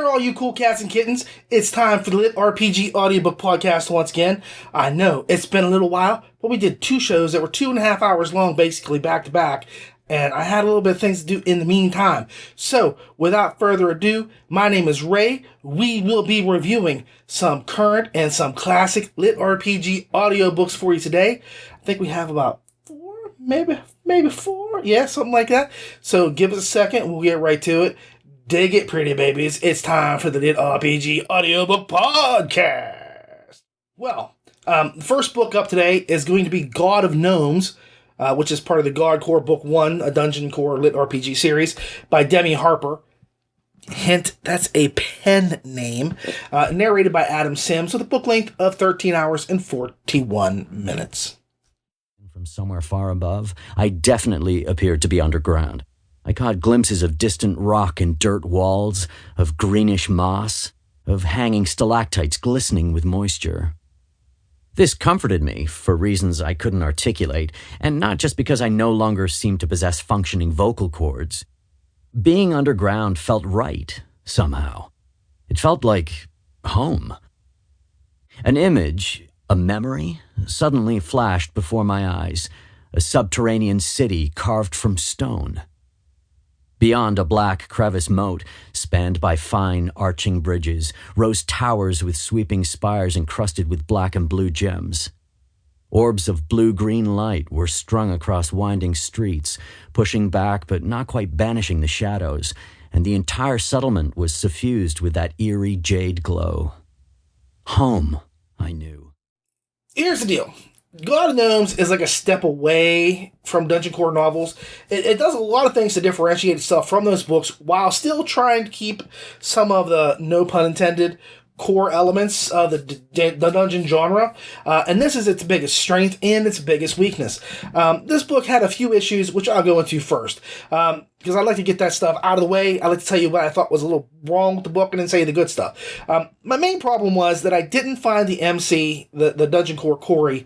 there, all you cool cats and kittens. It's time for the LitRPG Audiobook Podcast once again. I know, it's been a little while, but we did 2 shows that were 2.5 hours long, basically back to back, and I had a little bit of things to do in the meantime. So, without further ado, my name is Ray. We will be reviewing some current and some classic LitRPG audiobooks for you today. I think we have about 4, maybe 4, yeah, something like that. So, give us a second, we'll get right to it. Dig it, pretty babies. It's time for the LitRPG Audiobook Podcast. Well, the first book up today is going to be God of Gnomes, which is part of the God Core Book 1, a Dungeon Core LitRPG series by Demi Harper. Hint, that's a pen name. Narrated by Adam Sims with a book length of 13 hours and 41 minutes. From somewhere far above, I definitely appeared to be underground. I caught glimpses of distant rock and dirt walls, of greenish moss, of hanging stalactites glistening with moisture. This comforted me for reasons I couldn't articulate, and not just because I no longer seemed to possess functioning vocal cords. Being underground felt right, somehow. It felt like home. An image, a memory, suddenly flashed before my eyes, a subterranean city carved from stone. Beyond a black crevice moat, spanned by fine, arching bridges, rose towers with sweeping spires encrusted with black and blue gems. Orbs of blue-green light were strung across winding streets, pushing back but not quite banishing the shadows, and the entire settlement was suffused with that eerie jade glow. Home, I knew. Here's the deal. God of Gnomes is like a step away from Dungeon Core novels. It does a lot of things to differentiate itself from those books while still trying to keep some of the, no pun intended, core elements of the dungeon genre. And this is its biggest strength and its biggest weakness. This book had a few issues, which I'll go into first. Because I like to get that stuff out of the way. I like to tell you what I thought was a little wrong with the book and then say the good stuff. My main problem was that I didn't find the MC, the Dungeon Core Corey,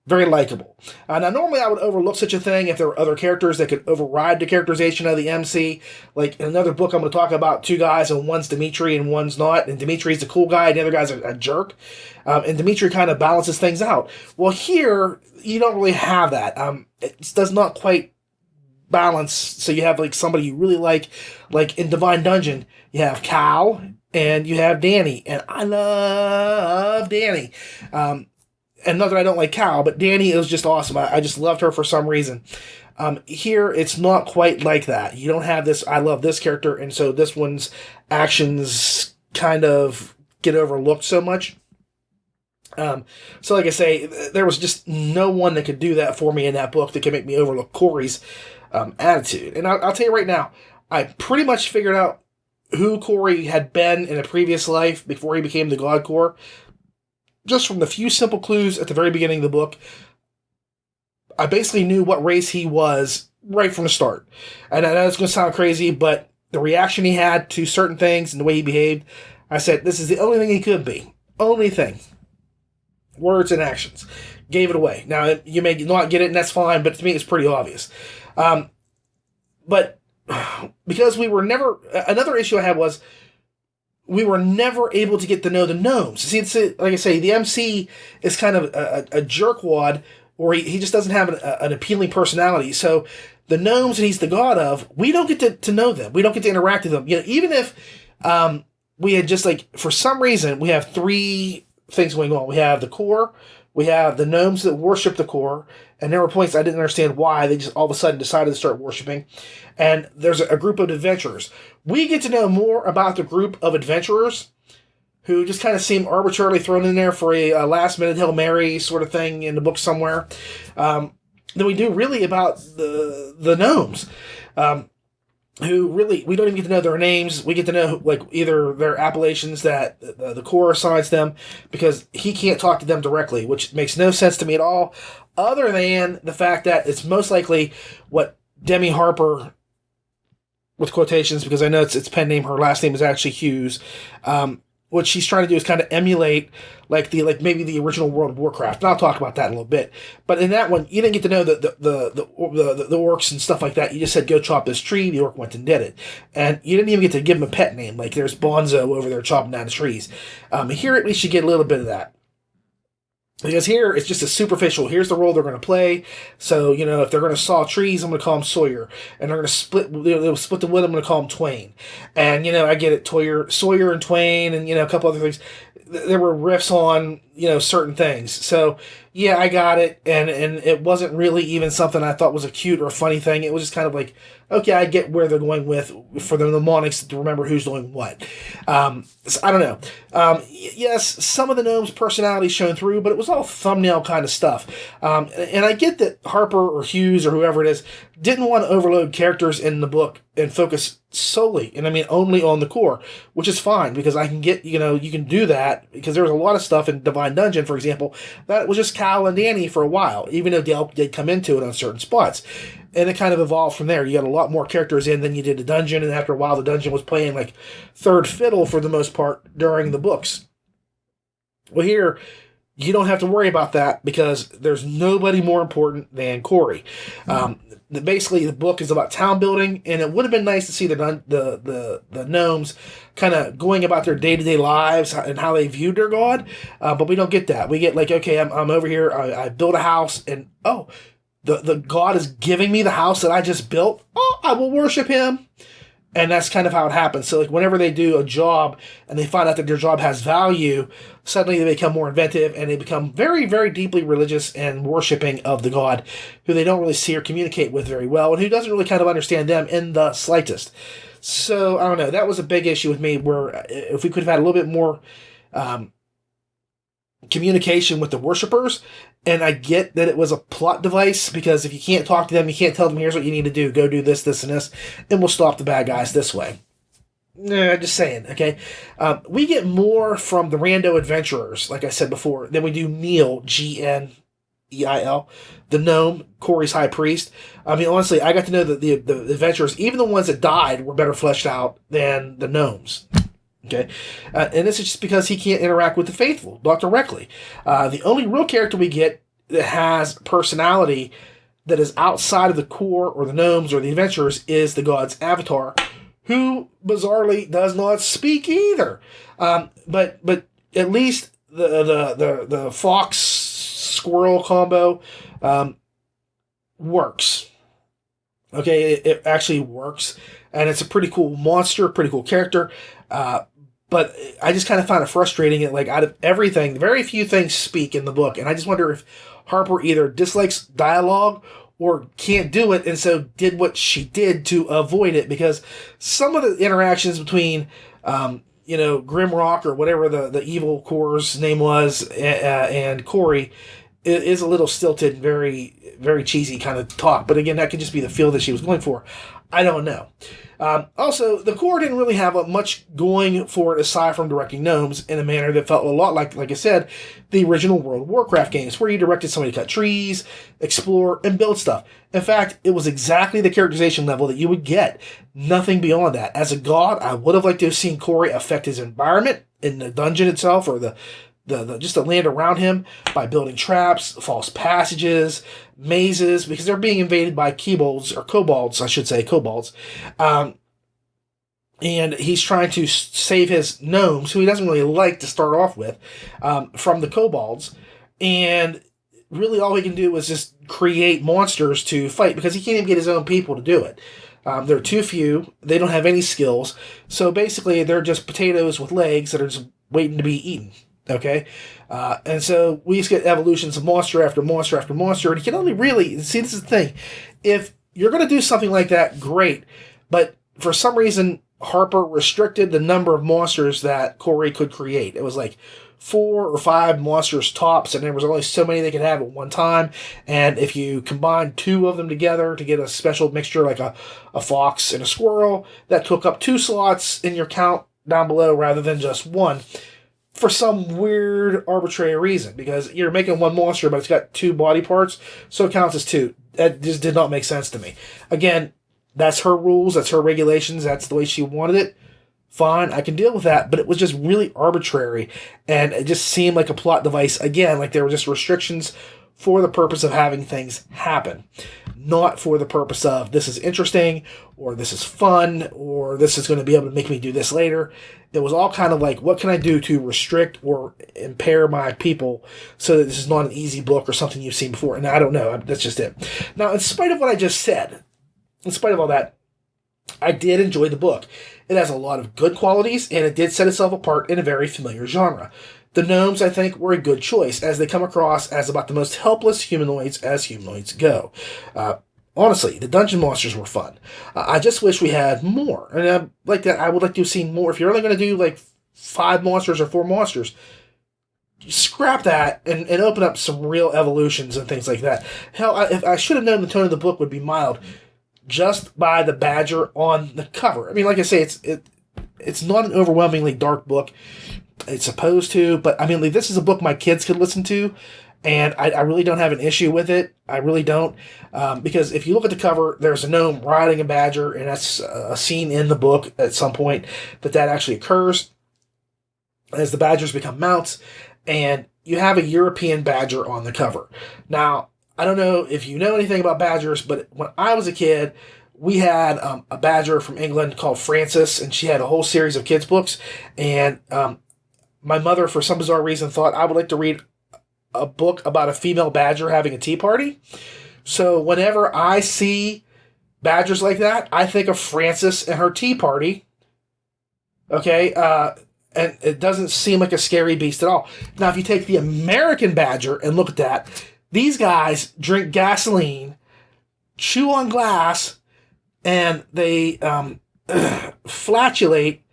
very likable. Now, normally I would overlook such a thing if there were other characters that could override the characterization of the MC. Like in another book, I'm going to talk about 2 guys, and one's Dimitri and one's not. And Dimitri's the cool guy, and the other guy's a jerk. And Dimitri kind of balances things out. Well, here, you don't really have that. It does not quite balance. So you have like somebody you really like in Divine Dungeon, you have Cal and you have Danny. And I love Danny. And not that I don't like Cal, but Danny is just awesome. I just loved her for some reason. Here, it's not quite like that. You don't have this, I love this character, and so this one's actions kind of get overlooked so much. So like I say, there was just no one that could do that for me in that book that could make me overlook Corey's attitude. And I'll tell you right now, I pretty much figured out who Corey had been in a previous life before he became the God Core. Just from the few simple clues at the very beginning of the book, I basically knew what race he was right from the start. And I know it's going to sound crazy, but the reaction he had to certain things and the way he behaved, I said, this is the only thing he could be. Only thing. Words and actions. Gave it away. Now, you may not get it, and that's fine, but to me, it's pretty obvious. But because we were never... Another issue I had was we were never able to get to know the gnomes. See, like I say, the MC is kind of a jerkwad, or he just doesn't have an appealing personality. So the gnomes that he's the god of, we don't get to know them. We don't get to interact with them. You know, even if we had just like, for some reason, we have 3 things going on. We have the core, we have the gnomes that worship the core, and there were points I didn't understand why they just all of a sudden decided to start worshiping. And there's a group of adventurers. We get to know more about the group of adventurers who just kind of seem arbitrarily thrown in there for a last-minute Hail Mary sort of thing in the book somewhere, than we do really about the gnomes, who really, we don't even get to know their names. We get to know like either their appellations that the core assigns them, because he can't talk to them directly, which makes no sense to me at all, other than the fact that it's most likely what Demi Harper, with quotations, because I know it's pen name, her last name is actually Hughes, what she's trying to do is kind of emulate like maybe the original World of Warcraft. And I'll talk about that in a little bit. But in that one, you didn't get to know the orcs and stuff like that. You just said, go chop this tree. The orc went and did it. And you didn't even get to give him a pet name. Like there's Bonzo over there chopping down the trees. Here at least you get a little bit of that. Because here, it's just a superficial, here's the role they're going to play. So, if they're going to saw trees, I'm going to call them Sawyer. And they're going to they'll split the wood, I'm going to call them Twain. And, I get it, Sawyer and Twain and, a couple other things. There were riffs on, certain things. So, yeah, I got it. And it wasn't really even something I thought was a cute or funny thing. It was just kind of like, okay, I get where they're going with, for the mnemonics to remember who's doing what. So I don't know. Yes, some of the gnomes' personalities shone through, but it was all thumbnail kind of stuff. And I get that Harper or Hughes or whoever it is didn't want to overload characters in the book and focus solely, and I mean only on the core, which is fine, because I can get, you can do that, because there was a lot of stuff in Divine Dungeon, for example, that was just Cal and Danny for a while, even though Dale did come into it on certain spots. And it kind of evolved from there. You got a lot more characters in than you did the dungeon, and after a while the dungeon was playing like third fiddle for the most part during the books. Well, here, you don't have to worry about that, because there's nobody more important than Corey. Basically, the book is about town building, and it would have been nice to see the gnomes kind of going about their day-to-day lives and how they viewed their god, but we don't get that. We get like, okay, I'm over here, I built a house, and the god is giving me the house that I just built. Oh, I will worship him. And that's kind of how it happens. So, like, whenever they do a job and they find out that their job has value, suddenly they become more inventive and they become very, very deeply religious and worshiping of the god, who they don't really see or communicate with very well, and who doesn't really kind of understand them in the slightest. So, I don't know. That was a big issue with me, where if we could have had a little bit more communication with the worshipers. And I get that it was a plot device, because if you can't talk to them, you can't tell them, here's what you need to do, go do this, this, and this, and we'll stop the bad guys this way. Just saying, okay? We get more from the rando adventurers, like I said before, than we do Neil, Gneil, the gnome, Corey's high priest. I mean, honestly, I got to know that the adventurers, even the ones that died, were better fleshed out than the gnomes. Okay, and this is just because he can't interact with the faithful, Dr. Reckley. The only real character we get that has personality that is outside of the core or the gnomes or the adventurers is the god's avatar, who bizarrely does not speak either. But at least the fox squirrel combo works. Okay, it actually works, and it's a pretty cool monster, pretty cool character. But I just kind of found it frustrating that, like, out of everything, very few things speak in the book. And I just wonder if Harper either dislikes dialogue or can't do it, and so did what she did to avoid it. Because some of the interactions between, Grimrock or whatever the evil core's name was, and Corey is a little stilted and very, very cheesy kind of talk. But again, that could just be the feel that she was going for. I don't know. Also, the core didn't really have much going for it aside from directing gnomes in a manner that felt a lot like I said, the original World of Warcraft games, where you directed somebody to cut trees, explore, and build stuff. In fact, it was exactly the characterization level that you would get. Nothing beyond that. As a god, I would have liked to have seen Corey affect his environment in the dungeon itself, or the just the land around him, by building traps, false passages, mazes, because they're being invaded by kobolds, I should say, kobolds. And he's trying to save his gnomes, who he doesn't really like to start off with, from the kobolds. And really all he can do is just create monsters to fight, because he can't even get his own people to do it. They're too few. They don't have any skills. So basically, they're just potatoes with legs that are just waiting to be eaten. Okay? And so we just get evolutions of monster after monster after monster, and you can only really, see, this is the thing, if you're going to do something like that, great, but for some reason, Harper restricted the number of monsters that Corey could create. It was like 4 or 5 monsters tops, and there was only so many they could have at one time, and if you combine 2 of them together to get a special mixture, like a fox and a squirrel, that took up 2 slots in your count down below rather than just 1. For some weird, arbitrary reason, because you're making 1 monster, but it's got 2 body parts, so it counts as 2. That just did not make sense to me. Again, that's her rules, that's her regulations, that's the way she wanted it. fine, I can deal with that, but it was just really arbitrary, and it just seemed like a plot device, again, like there were just restrictions for the purpose of having things happen, not for the purpose of this is interesting, or this is fun, or this is going to be able to make me do this later. It was all kind of like, what can I do to restrict or impair my people so that this is not an easy book or something you've seen before? And I don't know, that's just it. Now, in spite of what I just said, in spite of all that, I did enjoy the book. It has a lot of good qualities, and it did set itself apart in a very familiar genre. The gnomes, I think, were a good choice, as they come across as about the most helpless humanoids as humanoids go. Honestly, the dungeon monsters were fun. I just wish we had more. And I would like to have seen more. If you're only going to do like 5 monsters or 4 monsters, scrap that and open up some real evolutions and things like that. Hell, if I should have known the tone of the book would be mild just by the badger on the cover. I mean, like I say, it's not an overwhelmingly dark book. It's supposed to, but I mean, like, this is a book my kids could listen to, and I really don't have an issue with it. I really don't, because if you look at the cover, there's a gnome riding a badger, and that's a scene in the book at some point that actually occurs as the badgers become mounts, and you have a European badger on the cover. Now, I don't know if you know anything about badgers, but when I was a kid, we had a badger from England called Frances, and she had a whole series of kids' books, and my mother, for some bizarre reason, thought I would like to read a book about a female badger having a tea party. So whenever I see badgers like that, I think of Frances and her tea party. Okay, and it doesn't seem like a scary beast at all. Now, if you take the American badger and look at that, these guys drink gasoline, chew on glass, and they flatulate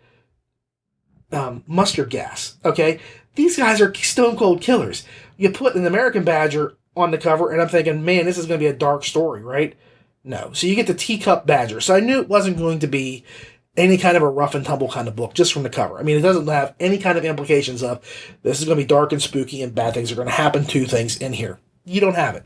mustard gas. Okay, these guys are stone cold killers. You put an American badger on the cover, and I'm thinking, man, this is going to be a dark story, right? No. So you get the teacup badger. So I knew it wasn't going to be any kind of a rough and tumble kind of book just from the cover. I mean, it doesn't have any kind of implications of this is going to be dark and spooky and bad things are going to happen to things in here. You don't have it.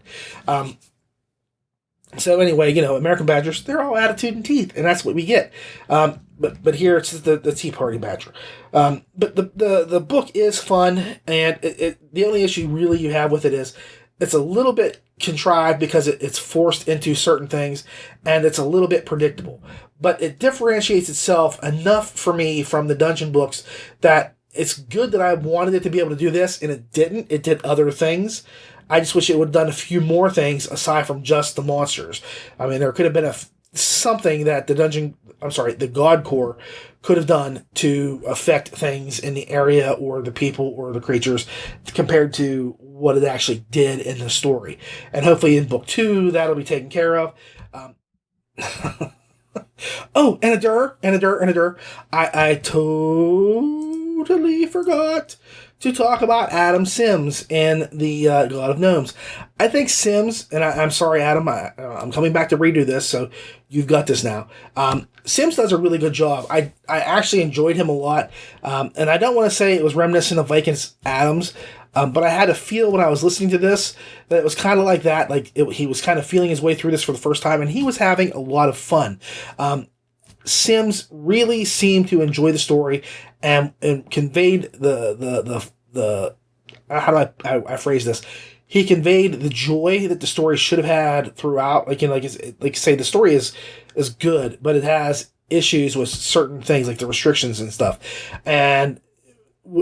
So anyway, American badgers, they're all attitude and teeth, and that's what we get. But here it's the Tea Party badger. But the book is fun, and the only issue really you have with it is it's a little bit contrived because it's forced into certain things, and it's a little bit predictable. But it differentiates itself enough for me from the dungeon books that it's good that I wanted it to be able to do this, and it didn't. It did other things. I just wish it would have done a few more things aside from just the monsters. I mean, there could have been something that the God Core could have done to affect things in the area or the people or the creatures compared to what it actually did in the story. And hopefully in book 2, that'll be taken care of. Oh, and a dir. I totally forgot to talk about Adam Sims in the God of Gnomes. I think Sims, and I'm sorry, Adam, I'm coming back to redo this, so you've got this now. Sims does a really good job. I actually enjoyed him a lot, and I don't want to say it was reminiscent of Vikings Adams, but I had a feel when I was listening to this that it was kind of like that. He was kind of feeling his way through this for the first time, and he was having a lot of fun. Sims really seemed to enjoy the story and conveyed the how do I phrase this? He conveyed the joy that the story should have had throughout. Say the story is good, but it has issues with certain things like the restrictions and stuff. And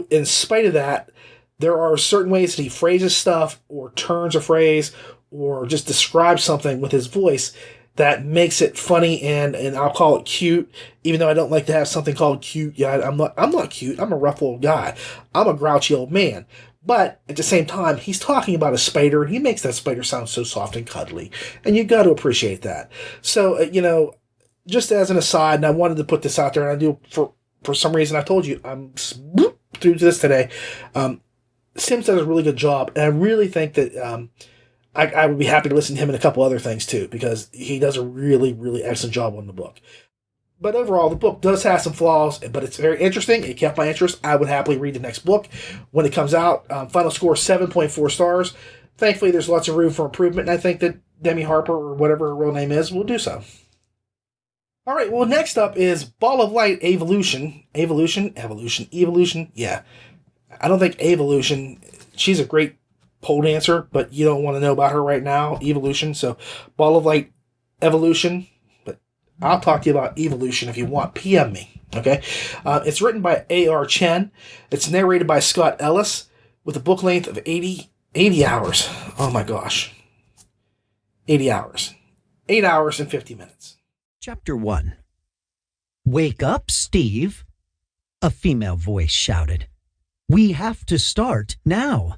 in spite of that, there are certain ways that he phrases stuff or turns a phrase or just describes something with his voice that makes it funny and I'll call it cute, even though I don't like to have something called cute. Yeah, I'm not cute. I'm a rough old guy. I'm a grouchy old man. But at the same time, he's talking about a spider, and he makes that spider sound so soft and cuddly, and you got to appreciate that. So, just as an aside, and I wanted to put this out there, and I do for some reason. I told you I'm through to this today. Sims does a really good job, and I really think that I would be happy to listen to him in a couple other things too, because he does a really, really excellent job on the book. But overall, the book does have some flaws, but it's very interesting. It kept my interest. I would happily read the next book when it comes out. Final score, 7.4 stars. Thankfully, there's lots of room for improvement, and I think that Demi Harper, or whatever her real name is, will do so. All right, well, next up is Ball of Light Evolution. Evolution. Yeah. I don't think Evolution, she's a great pole dancer, but you don't want to know about her right now. Evolution. So, Ball of Light Evolution. But I'll talk to you about Evolution if you want. PM me. Okay? It's written by A.R. Chen. It's narrated by Scott Ellis with a book length of 80 hours. Oh my gosh. 80 hours. 8 hours and 50 minutes. Chapter 1. "Wake up, Steve," a female voice shouted. "We have to start now."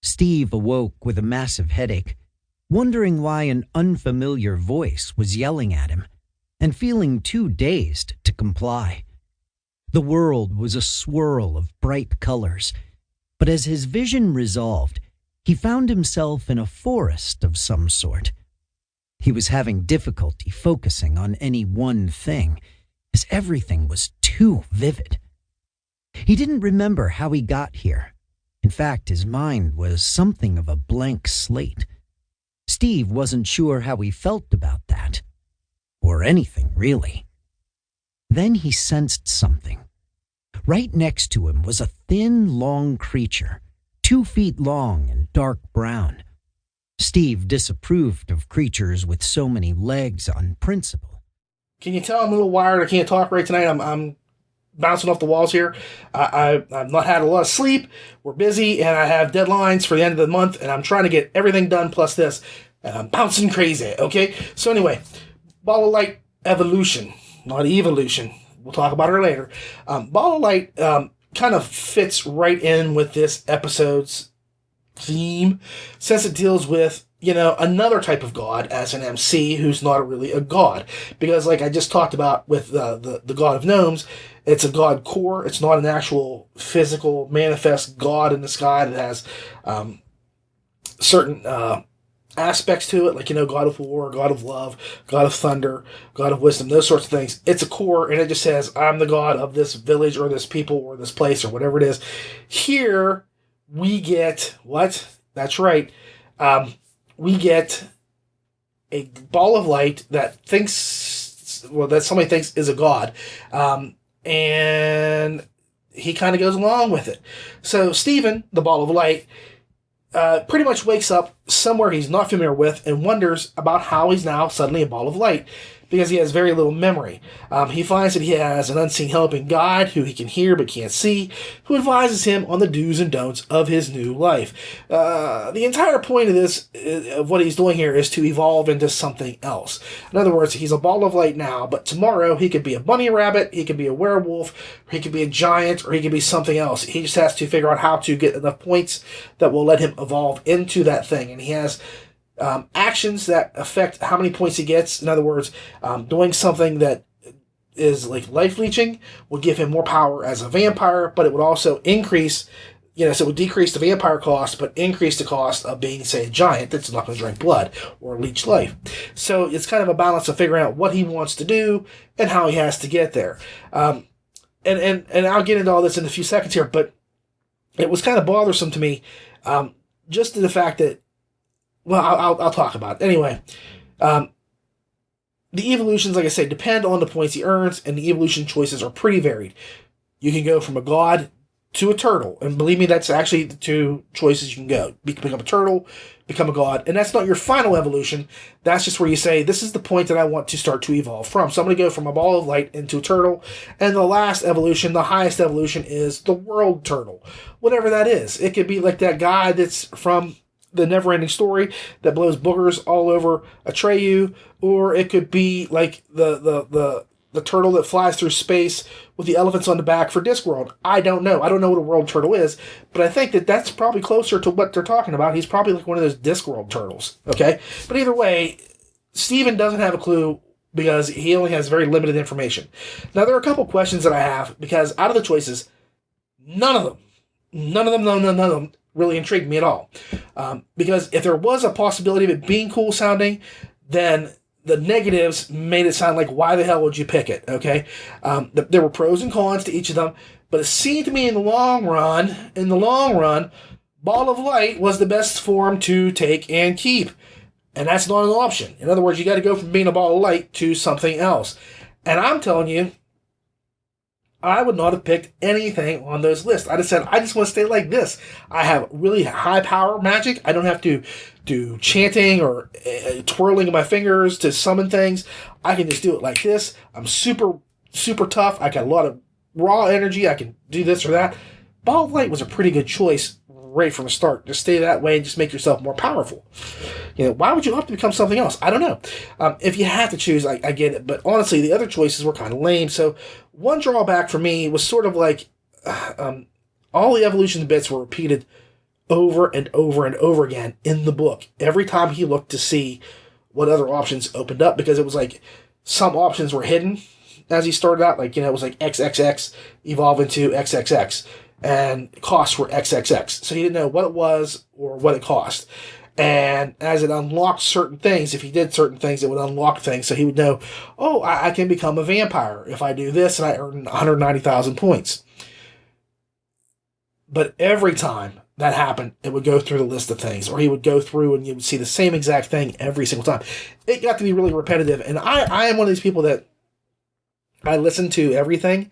Steve awoke with a massive headache, wondering why an unfamiliar voice was yelling at him, and feeling too dazed to comply. The world was a swirl of bright colors, but as his vision resolved, he found himself in a forest of some sort. He was having difficulty focusing on any one thing, as everything was too vivid. He didn't remember how he got here. In fact, his mind was something of a blank slate. Steve wasn't sure how he felt about that, or anything really. Then he sensed something. Right next to him was a thin, long creature, 2 feet long and dark brown. Steve disapproved of creatures with so many legs on principle. Can you tell I'm a little wired? I can't talk right tonight. I'm bouncing off the walls here. I've not had a lot of sleep. We're busy, and I have deadlines for the end of the month, and I'm trying to get everything done plus this, and I'm bouncing crazy, okay? So anyway, Ball of Light Evolution, not Evolution. We'll talk about her later. Ball of Light kind of fits right in with this episode's theme, since it deals with, another type of god as an MC who's not really a god. Because like I just talked about with the god of Gnomes, it's a god core. It's not an actual physical manifest god in the sky that has certain aspects to it, like, god of war, god of love, god of thunder, god of wisdom, those sorts of things. It's a core, and it just says, I'm the god of this village or this people or this place or whatever it is. Here, we get what? That's right. We get a ball of light that that somebody thinks is a god. And he kind of goes along with it. So Stephen, the ball of light, pretty much wakes up somewhere he's not familiar with and wonders about how he's now suddenly a ball of light, because he has very little memory. He finds that he has an unseen helping guide who he can hear but can't see, who advises him on the do's and don'ts of his new life. The entire point of this, of what he's doing here, is to evolve into something else. In other words, he's a ball of light now, but tomorrow he could be a bunny rabbit, he could be a werewolf, or he could be a giant, or he could be something else. He just has to figure out how to get enough points that will let him evolve into that thing. And he has actions that affect how many points he gets. In other words, doing something that is like life leeching will give him more power as a vampire, but it would also increase, so it would decrease the vampire cost, but increase the cost of being, say, a giant that's not going to drink blood or leech life. So it's kind of a balance of figuring out what he wants to do and how he has to get there. And I'll get into all this in a few seconds here, but it was kind of bothersome to me, just to the fact that, well, I'll talk about it. Anyway, the evolutions, like I say, depend on the points he earns, and the evolution choices are pretty varied. You can go from a god to a turtle, and believe me, that's actually the 2 choices you can go. You can become a turtle, become a god, and that's not your final evolution. That's just where you say, this is the point that I want to start to evolve from. So I'm going to go from a ball of light into a turtle, and the last evolution, the highest evolution, is the world turtle. Whatever that is. It could be like that guy that's from the Never-Ending Story that blows boogers all over Atreyu, or it could be like the turtle that flies through space with the elephants on the back for Discworld. I don't know. I don't know what a world turtle is, but I think that that's probably closer to what they're talking about. He's probably like one of those Discworld turtles, okay? But either way, Steven doesn't have a clue because he only has very limited information. Now, there are a couple questions that I have, because out of the choices, none of them really intrigued me at all. Because if there was a possibility of it being cool sounding, then the negatives made it sound like, why the hell would you pick it, okay? There were pros and cons to each of them, but it seemed to me in the long run, Ball of Light was the best form to take and keep. And that's not an option. In other words, you got to go from being a ball of light to something else. And I'm telling you, I would not have picked anything on those lists. I just said, I just want to stay like this. I have really high power magic. I don't have to do chanting or twirling of my fingers to summon things. I can just do it like this. I'm super, super tough. I got a lot of raw energy. I can do this or that. Ball of Light was a pretty good choice right from the start. Just stay that way and just make yourself more powerful. Why would you have to become something else? I don't know. If you had to choose, I get it. But honestly, the other choices were kind of lame. So one drawback for me was sort of like all the evolution bits were repeated over and over and over again in the book. Every time he looked to see what other options opened up, because it was like some options were hidden as he started out. Like, it was like XXX evolve into XXX. And costs were XXX. So he didn't know what it was or what it cost. And as it unlocked certain things, if he did certain things, it would unlock things. So he would know, oh, I can become a vampire if I do this, and I earn 190,000 points. But every time that happened, it would go through the list of things, or he would go through and you would see the same exact thing every single time. It got to be really repetitive. And I am one of these people that I listen to everything.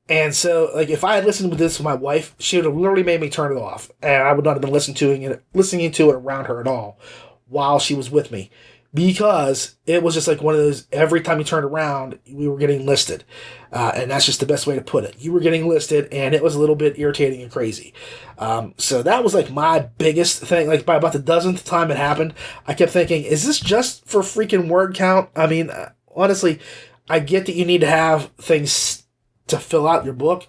And so, like, if I had listened to this with my wife, she would have literally made me turn it off. And I would not have been listening to it around her at all while she was with me. Because it was just like one of those, every time you turned around, we were getting listed. And that's just the best way to put it. You were getting listed, and it was a little bit irritating and crazy. So that was like my biggest thing. Like, by about the dozenth time it happened, I kept thinking, is this just for freaking word count? I mean, honestly, I get that you need to have things to fill out your book,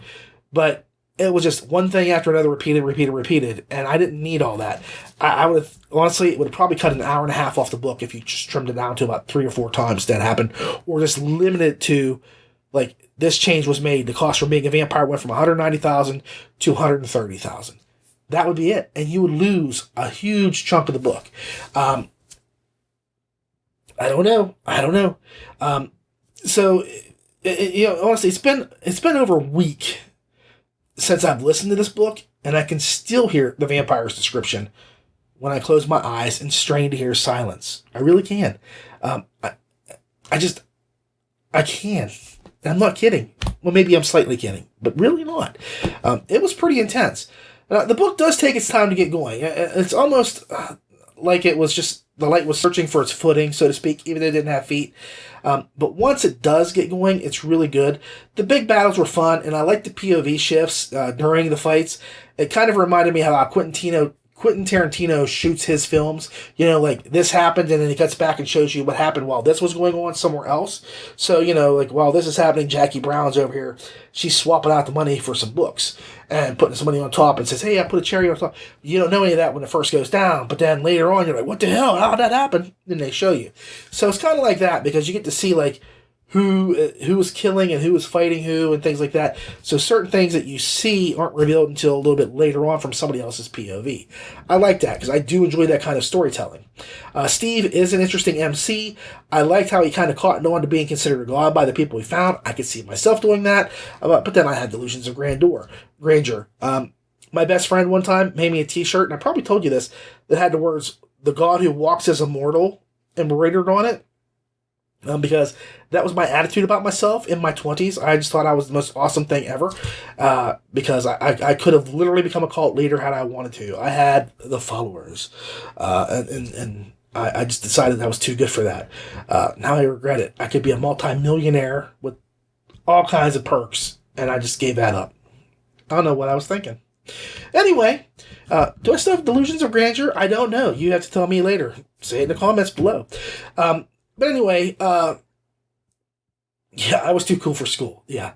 but it was just one thing after another, repeated, and I didn't need all that. I would have, honestly, it would have probably cut an hour and a half off the book if you just trimmed it down to about 3 or 4 times that happened, or just limited it to, like, this change was made. The cost for being a vampire went from 190,000 to 130,000. That would be it, and you would lose a huge chunk of the book. I don't know. So, honestly, it's been over a week since I've listened to this book, and I can still hear the vampire's description when I close my eyes and strain to hear silence. I really can. I can. I'm not kidding. Well, maybe I'm slightly kidding, but really not. It was pretty intense. The book does take its time to get going. It's almost like it was just, the light was searching for its footing, so to speak, even though it didn't have feet. But once it does get going, it's really good. The big battles were fun, and I like the POV shifts during the fights. It kind of reminded me how Quentin Tarantino shoots his films. Like, this happened, and then he cuts back and shows you what happened while this was going on somewhere else. So, like, while this is happening, Jackie Brown's over here. She's swapping out the money for some books and putting some money on top and says, hey, I put a cherry on top. You don't know any of that when it first goes down, but then later on, you're like, what the hell? How did that happen? Then they show you. So it's kind of like that, because you get to see, like, who was killing and who was fighting who and things like that. So certain things that you see aren't revealed until a little bit later on from somebody else's POV. I like that, because I do enjoy that kind of storytelling. Steve is an interesting MC. I liked how he kind of caught on to being considered a god by the people he found. I could see myself doing that, but then I had delusions of grandeur. My best friend one time made me a t-shirt, and I probably told you this, that had the words, "The God Who Walks as a Mortal," embroidered on it. Because that was my attitude about myself in my 20s. I just thought I was the most awesome thing ever. Because I could have literally become a cult leader had I wanted to. I had the followers. And I just decided I was too good for that. Now I regret it. I could be a multi-millionaire with all kinds of perks. And I just gave that up. I don't know what I was thinking. Anyway, do I still have delusions of grandeur? I don't know. You have to tell me later. Say it in the comments below. But anyway, yeah, I was too cool for school. Yeah.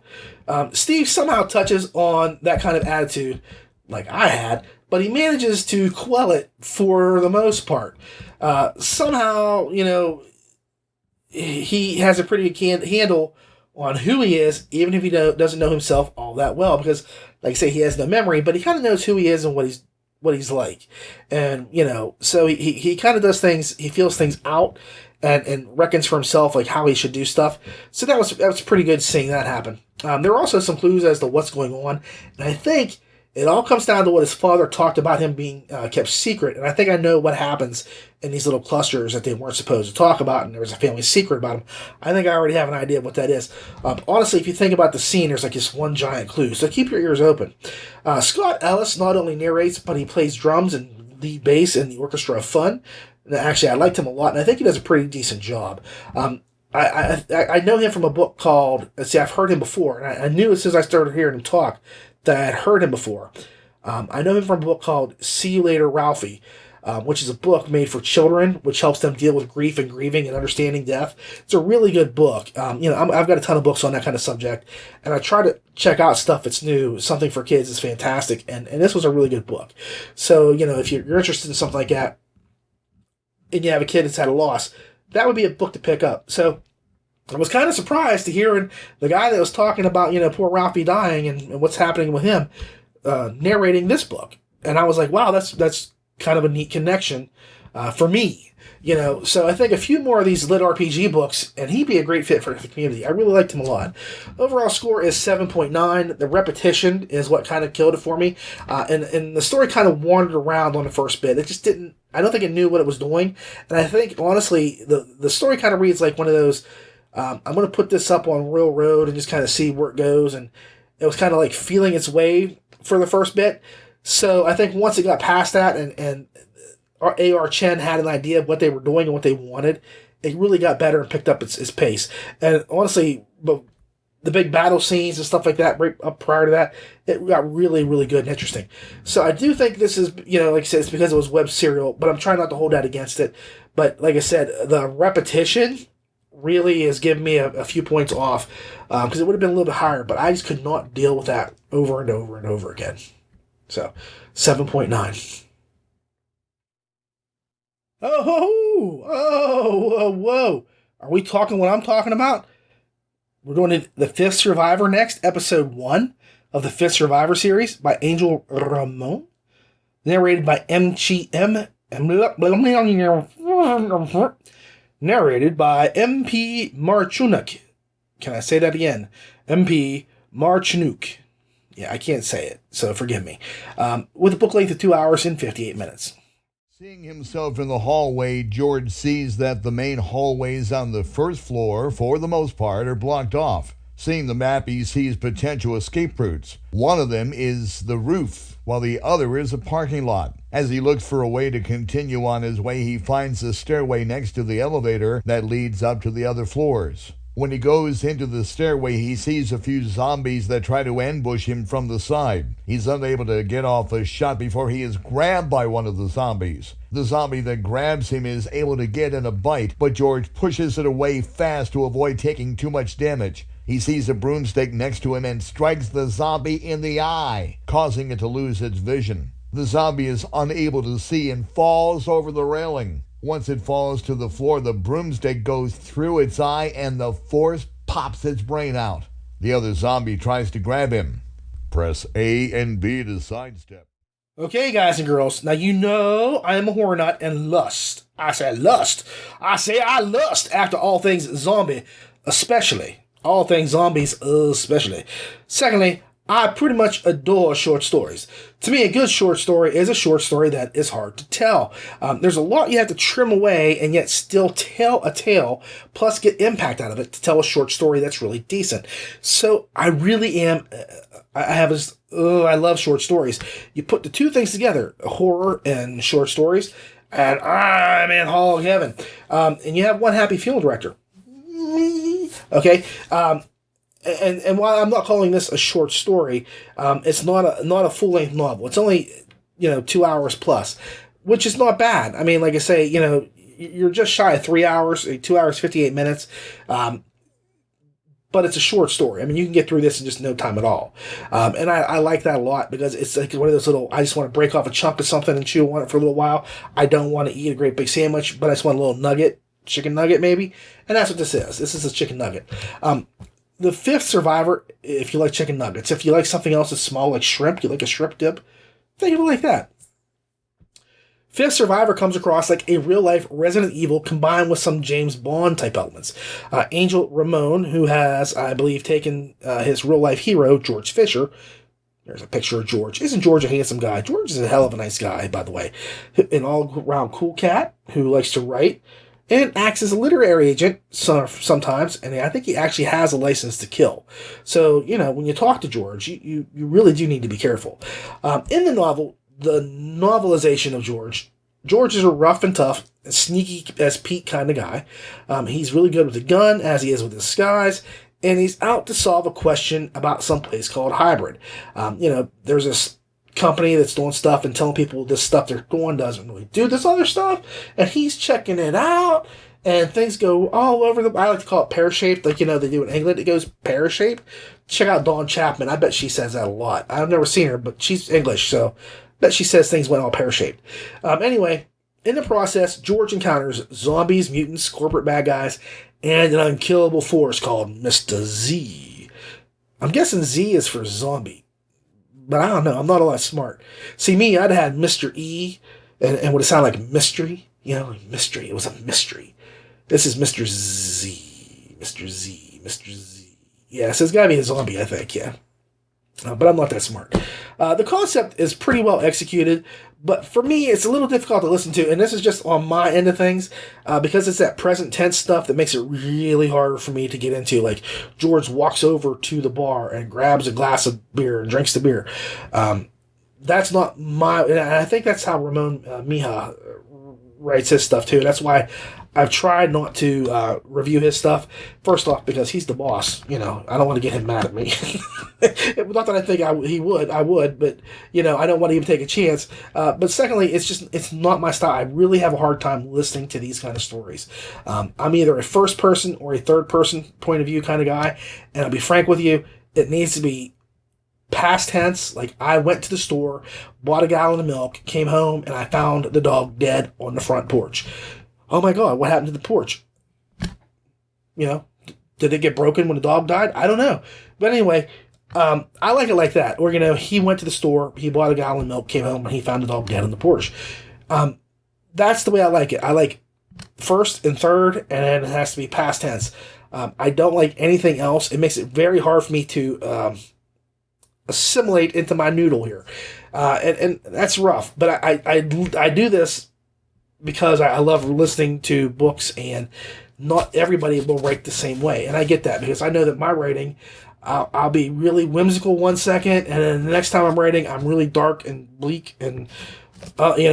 Steve somehow touches on that kind of attitude like I had, but he manages to quell it for the most part. Somehow, he has a pretty good handle on who he is, even if he doesn't know himself all that well, because, like I say, he has no memory, but he kind of knows who he is and what he's like. And, so he kind of does things, he feels things out, and reckons for himself, like, how he should do stuff. So that was pretty good seeing that happen. There were also some clues as to what's going on, and I think It all comes down to what his father talked about him being kept secret, and I think I know what happens in these little clusters that they weren't supposed to talk about, and there was a family secret about him. I think I already have an idea of what that is. Honestly, if you think about the scene, there's like this one giant clue, so keep your ears open. Scott Ellis not only narrates, but he plays drums and lead bass in the Orchestra of Fun. And actually, I liked him a lot, and I think he does a pretty decent job. I know him from a book called, I've heard him before, and I knew as soon as I started hearing him talk that I had heard him before. I know him from a book called See You Later, Ralphie, which is a book made for children, which helps them deal with grief and grieving and understanding death. It's a really good book. I've got a ton of books on that kind of subject, and I try to check out stuff that's new. Something for kids is fantastic, and this was a really good book. So, if you're interested in something like that, and you have a kid that's had a loss, that would be a book to pick up. So I was kind of surprised to hearing the guy that was talking about, poor Ralphie dying and what's happening with him, narrating this book. And I was like, wow, that's kind of a neat connection for me. So I think a few more of these LitRPG books, and he'd be a great fit for the community. I really liked him a lot. Overall score is 7.9. The repetition is what kind of killed it for me. And the story kind of wandered around on the first bit. It just didn't, I don't think it knew what it was doing. And I think, honestly, the story kind of reads like one of those, I'm going to put this up on Real Road and just kind of see where it goes. And it was kind of like feeling its way for the first bit. So I think once it got past that and A.R. Chen had an idea of what they were doing and what they wanted, it really got better and picked up its pace. And honestly, but the big battle scenes and stuff like that right up prior to that, it got really, really good and interesting. So I do think this is, like I said, it's because it was web serial, but I'm trying not to hold that against it. But like I said, the repetition really is giving me a few points off because it would have been a little bit higher, but I just could not deal with that over and over and over again. So 7.9. Whoa. Are we talking what I'm talking about? We're doing The Fifth Survivor next, episode 1 of the Fifth Survivor series by Angel Ramon, narrated by narrated by MP Marchunuk. Can I say that again? MP Marchunuk. Yeah, I can't say it, so forgive me. With a book length of 2 hours and 58 minutes. Seeing himself in the hallway, George sees that the main hallways on the first floor, for the most part, are blocked off. Seeing the map, he sees potential escape routes. One of them is the roof, while the other is a parking lot. As he looks for a way to continue on his way, he finds the stairway next to the elevator that leads up to the other floors. When he goes into the stairway, he sees a few zombies that try to ambush him from the side. He's unable to get off a shot before he is grabbed by one of the zombies. The zombie that grabs him is able to get in a bite, but George pushes it away fast to avoid taking too much damage. He sees a broomstick next to him and strikes the zombie in the eye, causing it to lose its vision. The zombie is unable to see and falls over the railing. Once it falls to the floor, the broomstick goes through its eye and the force pops its brain out. The other zombie tries to grab him. Press A and B to sidestep. Okay, guys and girls, now I am a horror nut and lust. I say I lust after all things zombie, especially. All things zombies, especially. Secondly, I pretty much adore short stories. To me, a good short story is a short story that is hard to tell. There's a lot you have to trim away and yet still tell a tale, plus get impact out of it to tell a short story that's really decent. So I really am, I love short stories. You put the two things together, horror and short stories, and I'm in hog heaven. And you have one happy film director. Me. Okay? And while I'm not calling this a short story, it's not a full-length novel. It's only, 2 hours plus, which is not bad. I mean, like I say, you're just shy of 3 hours, 2 hours, 58 minutes. But it's a short story. I mean, you can get through this in just no time at all. And I like that a lot because it's like one of those little, I just want to break off a chunk of something and chew on it for a little while. I don't want to eat a great big sandwich, but I just want a little nugget, chicken nugget maybe. And that's what this is. This is a chicken nugget. The Fifth Survivor, if you like chicken nuggets, if you like something else that's small like shrimp, you like a shrimp dip, think of it like that. Fifth Survivor comes across like a real-life Resident Evil combined with some James Bond-type elements. Angel Ramon, who has, I believe, taken his real-life hero, George Fisher, There's a picture of George. Isn't George a handsome guy? George is a hell of a nice guy, by the way. An all-around cool cat who likes to write and acts as a literary agent sometimes, and I think he actually has a license to kill. So, when you talk to George, you really do need to be careful. In the novel, the novelization of George is a rough and tough, sneaky as Pete kind of guy. He's really good with a gun, as he is with disguise, and he's out to solve a question about some place called Hybrid. There's this company that's doing stuff and telling people this stuff they're doing doesn't really do this other stuff, and he's checking it out, and things go all over I like to call it pear-shaped, like, they do in England. It goes pear-shaped. Check out Dawn Chapman. I bet she says that a lot. I've never seen her, but she's English, so bet she says things went all pear-shaped. Anyway, in the process, George encounters zombies, mutants, corporate bad guys, and an unkillable force called Mr. Z. I'm guessing Z is for zombie, but I don't know. I'm not all that smart. See, me, I'd had Mr. E, and would it sound like mystery? Mystery. It was a mystery. This is Mr. Z. Mr. Z. Mr. Z. Yeah, so it's got to be a zombie, I think, yeah. But I'm not that smart. The concept is pretty well executed, but for me, it's a little difficult to listen to, and this is just on my end of things, because it's that present tense stuff that makes it really hard for me to get into. Like, George walks over to the bar and grabs a glass of beer and drinks the beer. That's not my... And I think that's how Ramon Mija writes his stuff, too. That's why I've tried not to review his stuff. First off, because he's the boss. I don't want to get him mad at me. Not that I think he would. I would, but, I don't want to even take a chance. But secondly, it's not my style. I really have a hard time listening to these kind of stories. I'm either a first person or a third person point of view kind of guy. And I'll be frank with you, it needs to be past tense. Like, I went to the store, bought a gallon of milk, came home, and I found the dog dead on the front porch. Oh my God, what happened to the porch? Did it get broken when the dog died? I don't know. But anyway, I like it like that. Or, he went to the store, he bought a gallon of milk, came home, and he found the dog dead on the porch. That's the way I like it. I like first and third, and then it has to be past tense. I don't like anything else. It makes it very hard for me to assimilate into my noodle here. And that's rough. But I do this because I love listening to books, and not everybody will write the same way. And I get that, because I know that my writing, I'll be really whimsical one second, and then the next time I'm writing, I'm really dark and bleak, and you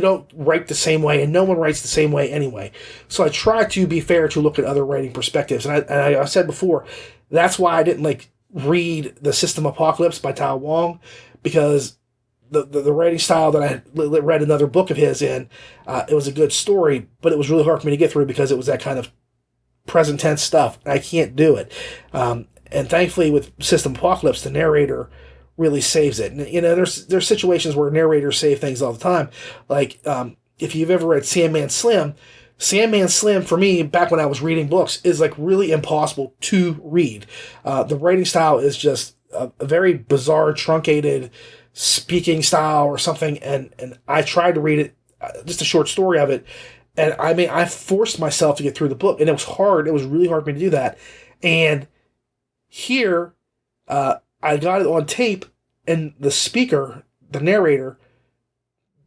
don't write the same way, and no one writes the same way anyway. So I try to be fair to look at other writing perspectives. And I said before, that's why I didn't read The System Apocalypse by Tao Wong, because the writing style that I read another book of his in, it was a good story, but it was really hard for me to get through because it was that kind of present tense stuff. I can't do it. And thankfully with System Apocalypse, the narrator really saves it. And, there's situations where narrators save things all the time. Like, if you've ever read Sandman Slim for me, back when I was reading books, is really impossible to read. The writing style is just a very bizarre, truncated speaking style or something, and I tried to read it, just a short story of it, and I forced myself to get through the book, and it was hard. It was really hard for me to do that. And here, I got it on tape, and the speaker, the narrator,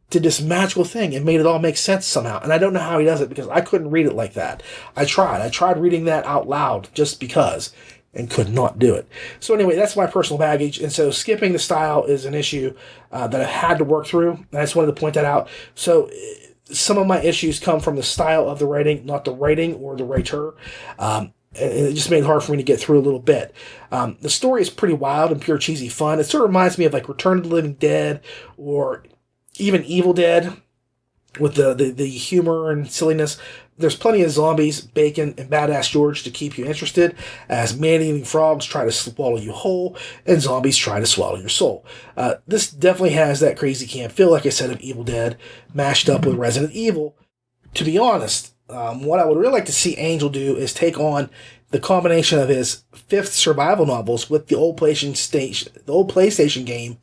did this magical thing and made it all make sense somehow. And I don't know how he does it, because I couldn't read it like that. I tried reading that out loud just because, and could not do it. So anyway, that's my personal baggage. And so skipping the style is an issue that I had to work through. And I just wanted to point that out. So some of my issues come from the style of the writing, not the writing or the writer. And it just made it hard for me to get through a little bit. The story is pretty wild and pure cheesy fun. It sort of reminds me of Return of the Living Dead, or even Evil Dead, with the humor and silliness. There's plenty of zombies, bacon, and badass George to keep you interested, as man-eating frogs try to swallow you whole, and zombies try to swallow your soul. This definitely has that crazy camp feel, like I said, of Evil Dead, mashed up with Resident Evil. To be honest, what I would really like to see Angel do is take on the combination of his 5th survival novels with the old PlayStation game,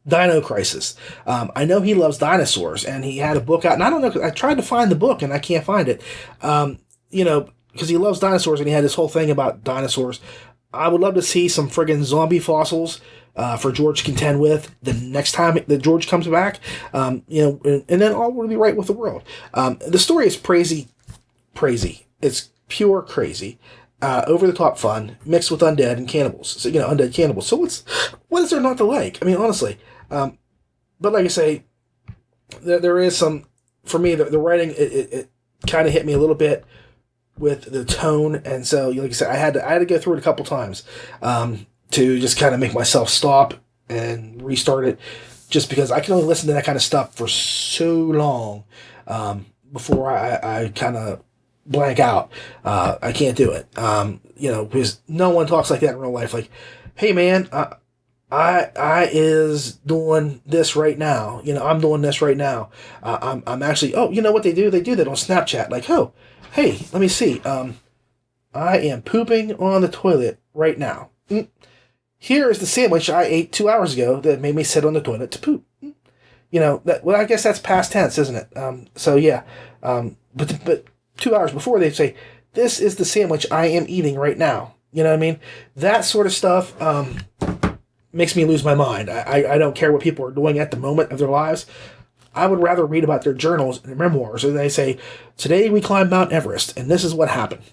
Dino Crisis. I know he loves dinosaurs, and he had a book out, and I don't know, I tried to find the book and I can't find it. Because he loves dinosaurs, and he had this whole thing about dinosaurs. I would love to see some friggin' zombie fossils for George to contend with the next time that George comes back. And then all will be right with the world. The story is crazy. It's pure crazy. Over the top fun mixed with undead and cannibals. So, undead cannibals. So what is there not to like? I mean, honestly. But like I say, there is some, for me, the writing, it kind of hit me a little bit with the tone. And so, like I said, I had to go through it a couple times to just kind of make myself stop and restart it, just because I can only listen to that kind of stuff for so long before I kind of blank out. I can't do it. Because no one talks like that in real life. Like, hey man, I is doing this right now. I'm doing this right now. I'm actually, you know what they do? They do that on Snapchat. Like, oh, hey, let me see. I am pooping on the toilet right now. Here is the sandwich I ate 2 hours ago that made me sit on the toilet to poop. I guess that's past tense, isn't it? So yeah. But 2 hours before they'd say, this is the sandwich I am eating right now. You know what I mean? That sort of stuff makes me lose my mind. I don't care what people are doing at the moment of their lives. I would rather read about their journals and their memoirs, and they say, today we climbed Mount Everest, and this is what happened.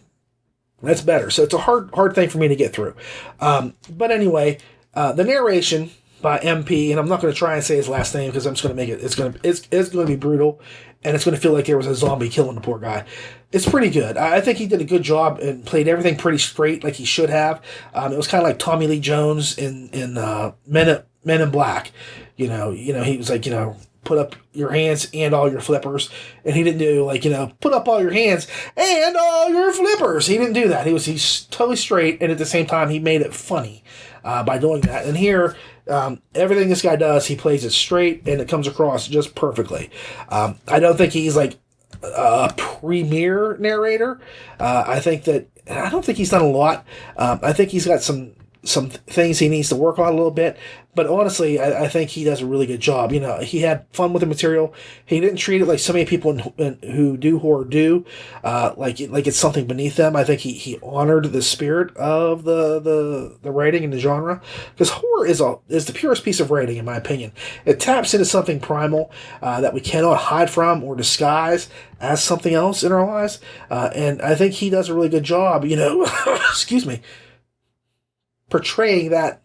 That's better. So it's a hard thing for me to get through. But anyway, the narration by MP, and I'm not going to try and say his last name because I'm just going to make it. It's going to be brutal, and it's going to feel like there was a zombie killing the poor guy. It's pretty good. I think he did a good job and played everything pretty straight, like he should have. It was kind of like Tommy Lee Jones in Men in Black. He was like, put up your hands and all your flippers. And he didn't do put up all your hands and all your flippers. He didn't do that. He's totally straight, and at the same time, he made it funny by doing that. And here, everything this guy does, he plays it straight, and it comes across just perfectly. I don't think he's like a premier narrator. I don't think he's done a lot. I think he's got some things he needs to work on a little bit, but honestly, I think he does a really good job. He had fun with the material. He didn't treat it like so many people who do horror do, like it's something beneath them. I think he honored the spirit of the writing and the genre, because horror is the purest piece of writing, in my opinion. It taps into something primal that we cannot hide from or disguise as something else in our lives, and I think he does a really good job. Excuse me, portraying that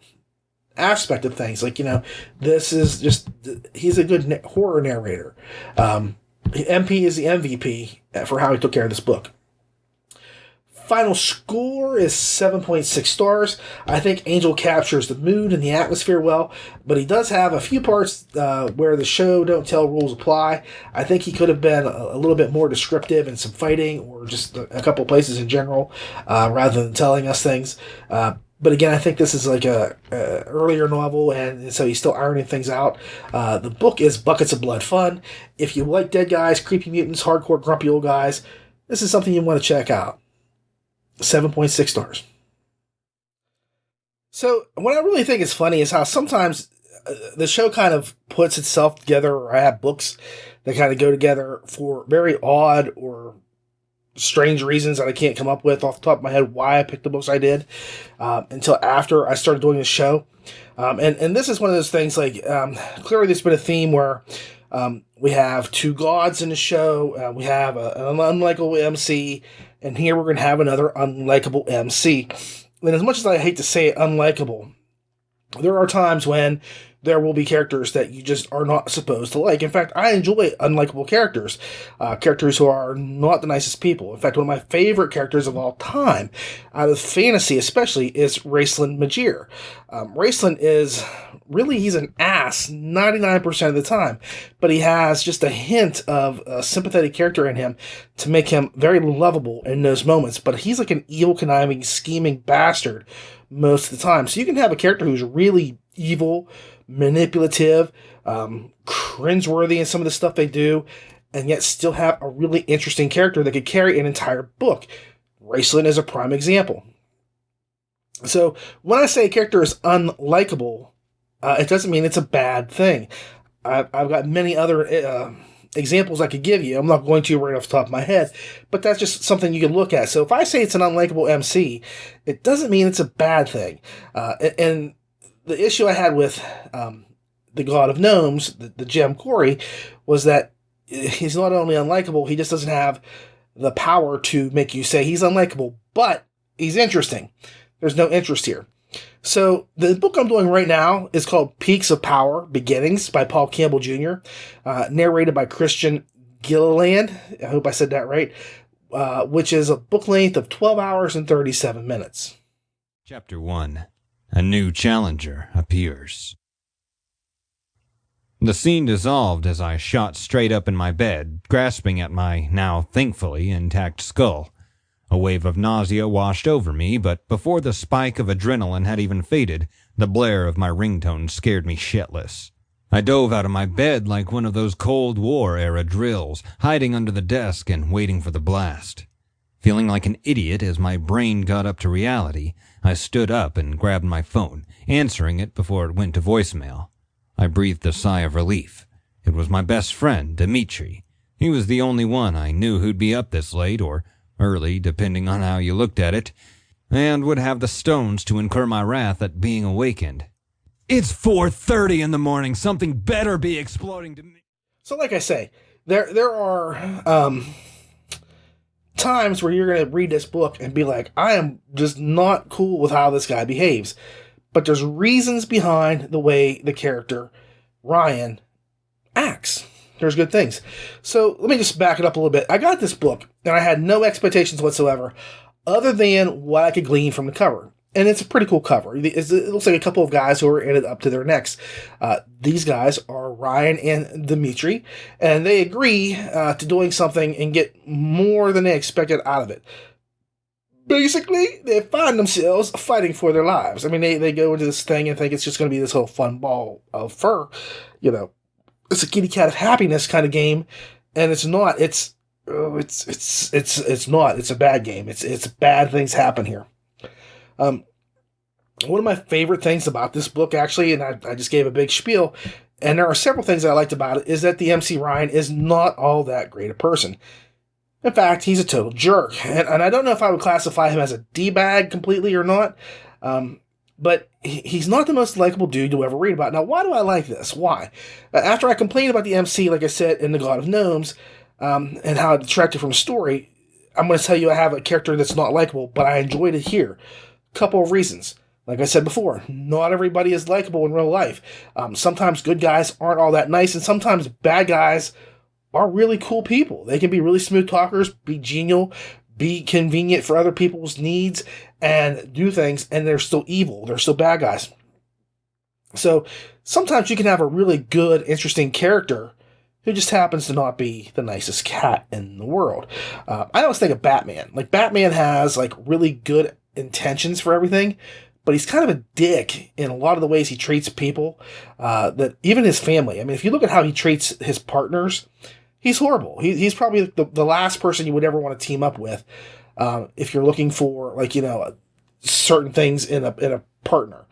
aspect of things. This is just, he's a good horror narrator. MP is the MVP for how he took care of this book. Final score is 7.6 stars. I think Angel captures the mood and the atmosphere well, but he does have a few parts where the show don't tell rules apply. I think he could have been a little bit more descriptive in some fighting, or just a couple places in general, rather than telling us things. But again, I think this is like a earlier novel, and so he's still ironing things out. The book is buckets of blood fun. If you like dead guys, creepy mutants, hardcore grumpy old guys, this is something you want to check out. 7.6 stars. So what I really think is funny is how sometimes the show kind of puts itself together, or I have books that kind of go together for very odd or strange reasons that I can't come up with off the top of my head why I picked the books I did until after I started doing the show. And this is one of those things, clearly there's been a theme where we have two gods in the show, we have an unlikable MC, and here we're going to have another unlikable MC. And as much as I hate to say it, unlikable, there are times when there will be characters that you just are not supposed to like. In fact, I enjoy unlikable characters. Characters who are not the nicest people. In fact, one of my favorite characters of all time, out of fantasy especially, is Raceland Majir. Raceland he's an ass 99% of the time, but he has just a hint of a sympathetic character in him to make him very lovable in those moments. But he's like an evil, conniving, scheming bastard most of the time. So you can have a character who's really evil, manipulative, cringeworthy in some of the stuff they do, and yet still have a really interesting character that could carry an entire book. Raceland is a prime example. So when I say a character is unlikable, it doesn't mean it's a bad thing. I've got many other examples I could give you. I'm not going to right off the top of my head, but that's just something you can look at. So if I say it's an unlikable MC, it doesn't mean it's a bad thing. And the issue I had with the God of Gnomes, the Gem Corey, was that he's not only unlikable, he just doesn't have the power to make you say he's unlikable, but he's interesting. There's no interest here. So the book I'm doing right now is called Peaks of Power, Beginnings by Paul Campbell Jr., narrated by Christian Gilliland. I hope I said that right, which is a book length of 12 hours and 37 minutes. Chapter 1. A new challenger appears. The scene dissolved as I shot straight up in my bed, grasping at my now thankfully intact skull. A wave of nausea washed over me, but before the spike of adrenaline had even faded, the blare of my ringtone scared me shitless. I dove out of my bed like one of those Cold War-era drills, hiding under the desk and waiting for the blast. Feeling like an idiot as my brain got up to reality, I stood up and grabbed my phone, answering it before it went to voicemail. I breathed a sigh of relief. It was my best friend, Dimitri. He was the only one I knew who'd be up this late, or early, depending on how you looked at it, and would have the stones to incur my wrath at being awakened. It's 4:30 in the morning. Something better be exploding to me. So like I say, there are times where you're going to read this book and be like, I am just not cool with how this guy behaves. But there's reasons behind the way the character, Ryan, acts. There's good things. So let me just back it up a little bit. I got this book, and I had no expectations whatsoever, other than what I could glean from the cover. And it's a pretty cool cover. It looks like a couple of guys who are in it up to their necks. These guys are Ryan and Dimitri, and they agree to doing something and get more than they expected out of it. Basically, they find themselves fighting for their lives. I mean, they go into this thing and think it's just going to be this whole fun ball of fur. You know, it's a kitty cat of happiness kind of game, and it's not. It's not. It's a bad game. It's bad things happen here. One of my favorite things about this book, actually, and I just gave a big spiel, and there are several things that I liked about it, is that the MC Ryan is not all that great a person. In fact, he's a total jerk. And I don't know if I would classify him as a D-bag completely or not, but he's not the most likable dude you'll ever read about. Now, why do I like this? Why? After I complained about the MC, like I said, in The God of Gnomes, and how it detracted from the story, I'm going to tell you I have a character that's not likable, but I enjoyed it here. Couple of reasons. Like I said before, not everybody is likable in real life. Sometimes good guys aren't all that nice, and sometimes bad guys are really cool people. They can be really smooth talkers, be genial, be convenient for other people's needs, and do things, and they're still evil. They're still bad guys. So sometimes you can have a really good, interesting character who just happens to not be the nicest cat in the world. I always think of Batman. Like, Batman has, like, really good intentions for everything, but he's kind of a dick in a lot of the ways he treats people, that even his family. I mean, if you look at how he treats his partners, he's horrible. He's probably the last person you would ever want to team up with, if you're looking for, like, you know, certain things in a partner.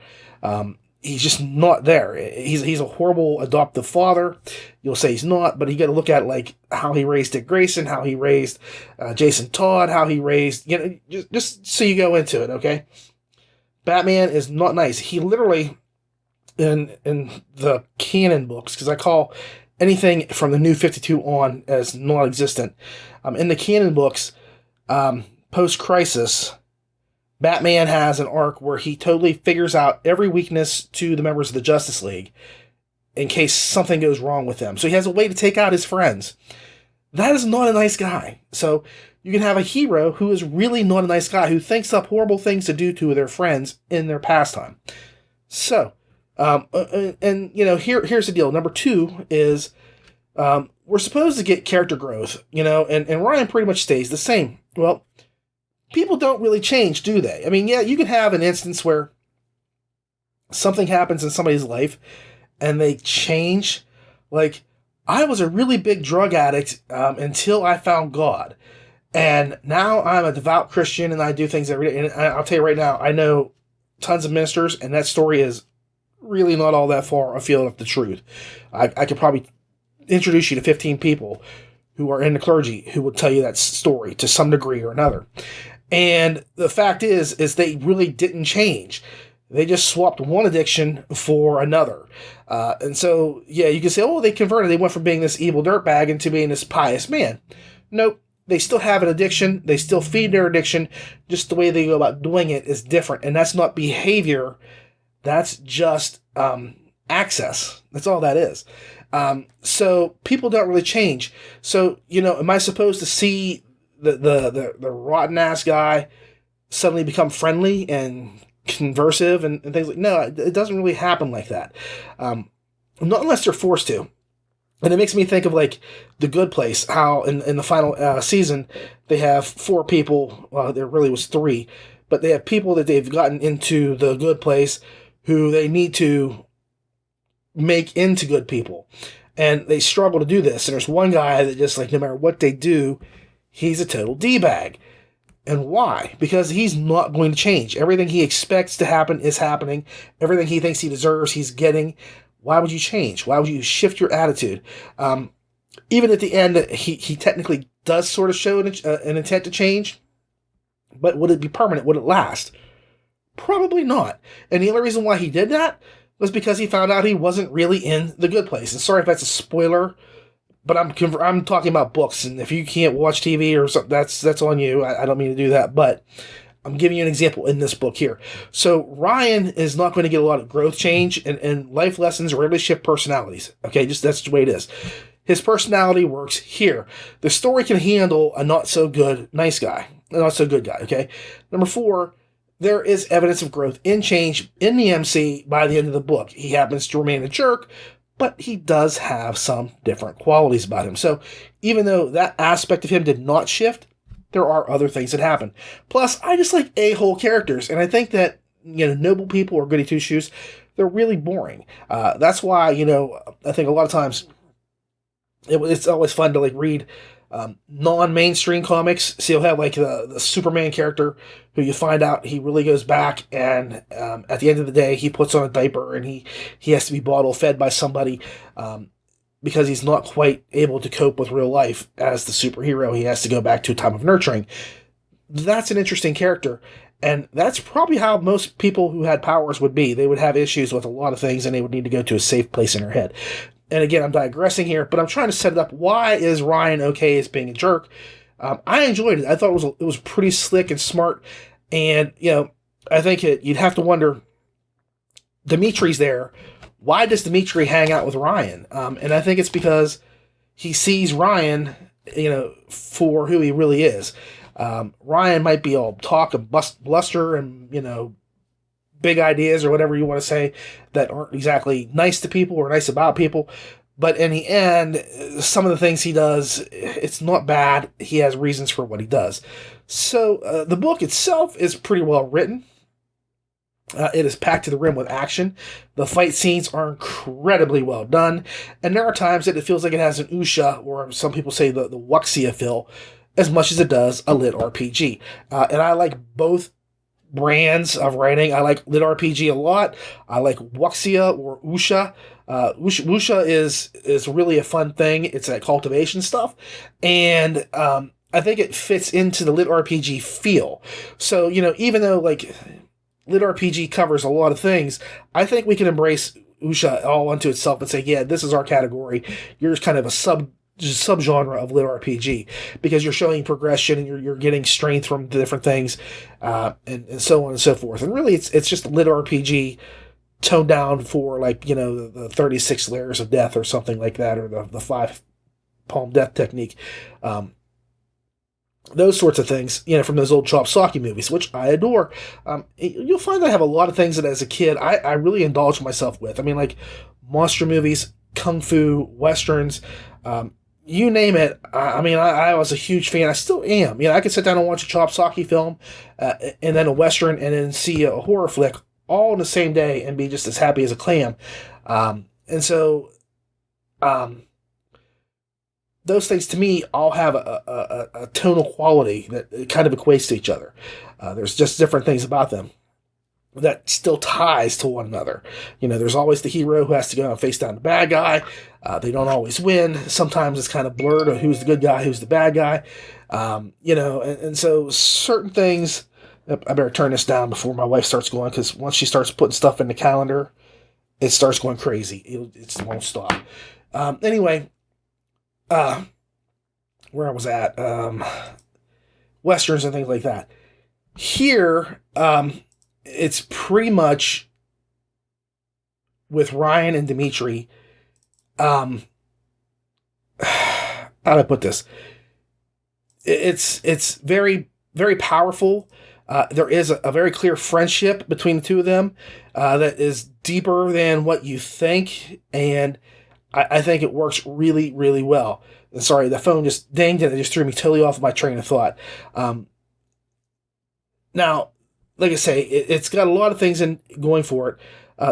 He's just not there. He's a horrible adoptive father. You'll say he's not, but you got to look at, like, how he raised Dick Grayson, how he raised Jason Todd, how he raised, you know, just so you go into it, okay? Batman is not nice. He literally, in the canon books, because I call anything from the New 52 on as non-existent, in the canon books, post-Crisis, Batman has an arc where he totally figures out every weakness to the members of the Justice League in case something goes wrong with them. So he has a way to take out his friends. That is not a nice guy. So you can have a hero who is really not a nice guy, who thinks up horrible things to do to their friends in their pastime. So, and you know, here's the deal. Number 2 is, we're supposed to get character growth, you know, and Ryan pretty much stays the same. Well, people don't really change, do they? I mean, yeah, you can have an instance where something happens in somebody's life and they change. Like, I was a really big drug addict until I found God. And now I'm a devout Christian and I do things every day. And I'll tell you right now, I know tons of ministers, and that story is really not all that far afield of the truth. I could probably introduce you to 15 people who are in the clergy who will tell you that story to some degree or another. And the fact is they really didn't change. They just swapped one addiction for another. And so, yeah, you can say, oh, they converted. They went from being this evil dirtbag into being this pious man. Nope. They still have an addiction. They still feed their addiction. Just the way they go about doing it is different. And that's not behavior. That's just access. That's all that is. So people don't really change. So, am I supposed to see the rotten ass guy suddenly become friendly and conversive and things like? No, it doesn't really happen like that. Not unless they're forced to. And it makes me think of like The Good Place, how in the final season they have 4 people. Well, there really was 3, but they have people that they've gotten into the good place who they need to make into good people. And they struggle to do this. And there's one guy that just, like, no matter what they do, he's a total D-bag. And why? Because he's not going to change. Everything he expects to happen is happening. Everything he thinks he deserves, he's getting. Why would you change? Why would you shift your attitude? Even at the end, he technically does sort of show an intent to change. But would it be permanent? Would it last? Probably not. And the only reason why he did that was because he found out he wasn't really in the good place. And sorry if that's a spoiler, but I'm talking about books. And if you can't watch TV or something, that's on you. I don't mean to do that, but I'm giving you an example in this book here. So Ryan is not going to get a lot of growth change, and life lessons rarely shift personalities. Okay, just that's the way it is. His personality works here. The story can handle a not so good nice guy, a not so good guy. Okay, number 4. There is evidence of growth and change in the MC by the end of the book. He happens to remain a jerk, but he does have some different qualities about him. So even though that aspect of him did not shift, there are other things that happen. Plus, I just like a-hole characters, and I think that, noble people or goody two-shoes, they're really boring. That's why, I think a lot of times it's always fun to like read non-mainstream comics. So you'll have like the Superman character who you find out he really goes back, and at the end of the day he puts on a diaper and he has to be bottle fed by somebody because he's not quite able to cope with real life as the superhero. He has to go back to a time of nurturing. That's an interesting character, and that's probably how most people who had powers would be. They would have issues with a lot of things, and they would need to go to a safe place in their head. And again, I'm digressing here, but I'm trying to set it up. Why is Ryan okay as being a jerk? I enjoyed it. I thought it was pretty slick and smart. And, I think you'd have to wonder, Dimitri's there. Why does Dimitri hang out with Ryan? And I think it's because he sees Ryan, for who he really is. Ryan might be all talk and bluster and, big ideas or whatever you want to say that aren't exactly nice to people or nice about people. But in the end, some of the things he does, it's not bad. He has reasons for what he does. So the book itself is pretty well written. It is packed to the rim with action. The fight scenes are incredibly well done. And there are times that it feels like it has an Usha, or some people say the Wuxia feel, as much as it does a Lit RPG. And I like both brands of writing. I like LitRPG a lot. I like Wuxia or Usha. Usha is really a fun thing. It's that cultivation stuff. And I think it fits into the LitRPG feel. So, even though like LitRPG covers a lot of things, I think we can embrace Usha all unto itself and say, yeah, this is our category. You're kind of a subgenre of LitRPG because you're showing progression and you're getting strength from the different things, and so on and so forth. And really, it's just LitRPG toned down for like the 36 layers of death or something like that, or the 5 palm death technique. Those sorts of things, from those old Chop Socky movies, which I adore. You'll find that I have a lot of things that as a kid I really indulged myself with. I mean, like monster movies, kung fu, westerns, you name it. I was a huge fan. I still am. I could sit down and watch a Chop Socky film, and then a western, and then see a horror flick all in the same day and be just as happy as a clam. And so, those things to me all have a tonal quality that kind of equates to each other. There's just different things about them. that still ties to one another. There's always the hero who has to go and face down the bad guy. They don't always win. Sometimes it's kind of blurred of who's the good guy, who's the bad guy. And so certain things, I better turn this down before my wife starts going, because once she starts putting stuff in the calendar, it starts going crazy. It won't stop. Anyway, where I was at, Westerns and things like that. Here, it's pretty much with Ryan and Dimitri. How do I put this? It's very, very powerful. There is a very clear friendship between the two of them that is deeper than what you think, and I think it works really, really well. Sorry, the phone just dinged and it just threw me totally off my train of thought. Now, like I say, it's got a lot of things going for it.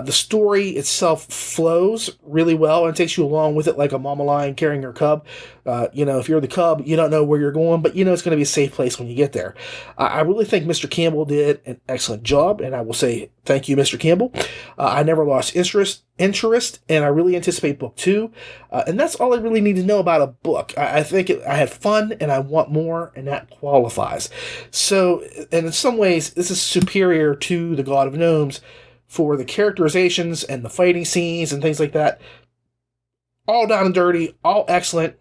The story itself flows really well and takes you along with it like a mama lion carrying her cub. If you're the cub, you don't know where you're going, but it's going to be a safe place when you get there. I really think Mr. Campbell did an excellent job, and I will say thank you, Mr. Campbell. I never lost interest, and I really anticipate book 2. And that's all I really need to know about a book. I think I had fun, and I want more, and that qualifies. So, and in some ways, this is superior to The God of Gnomes, for the characterizations and the fighting scenes and things like that. All down and dirty, all excellent,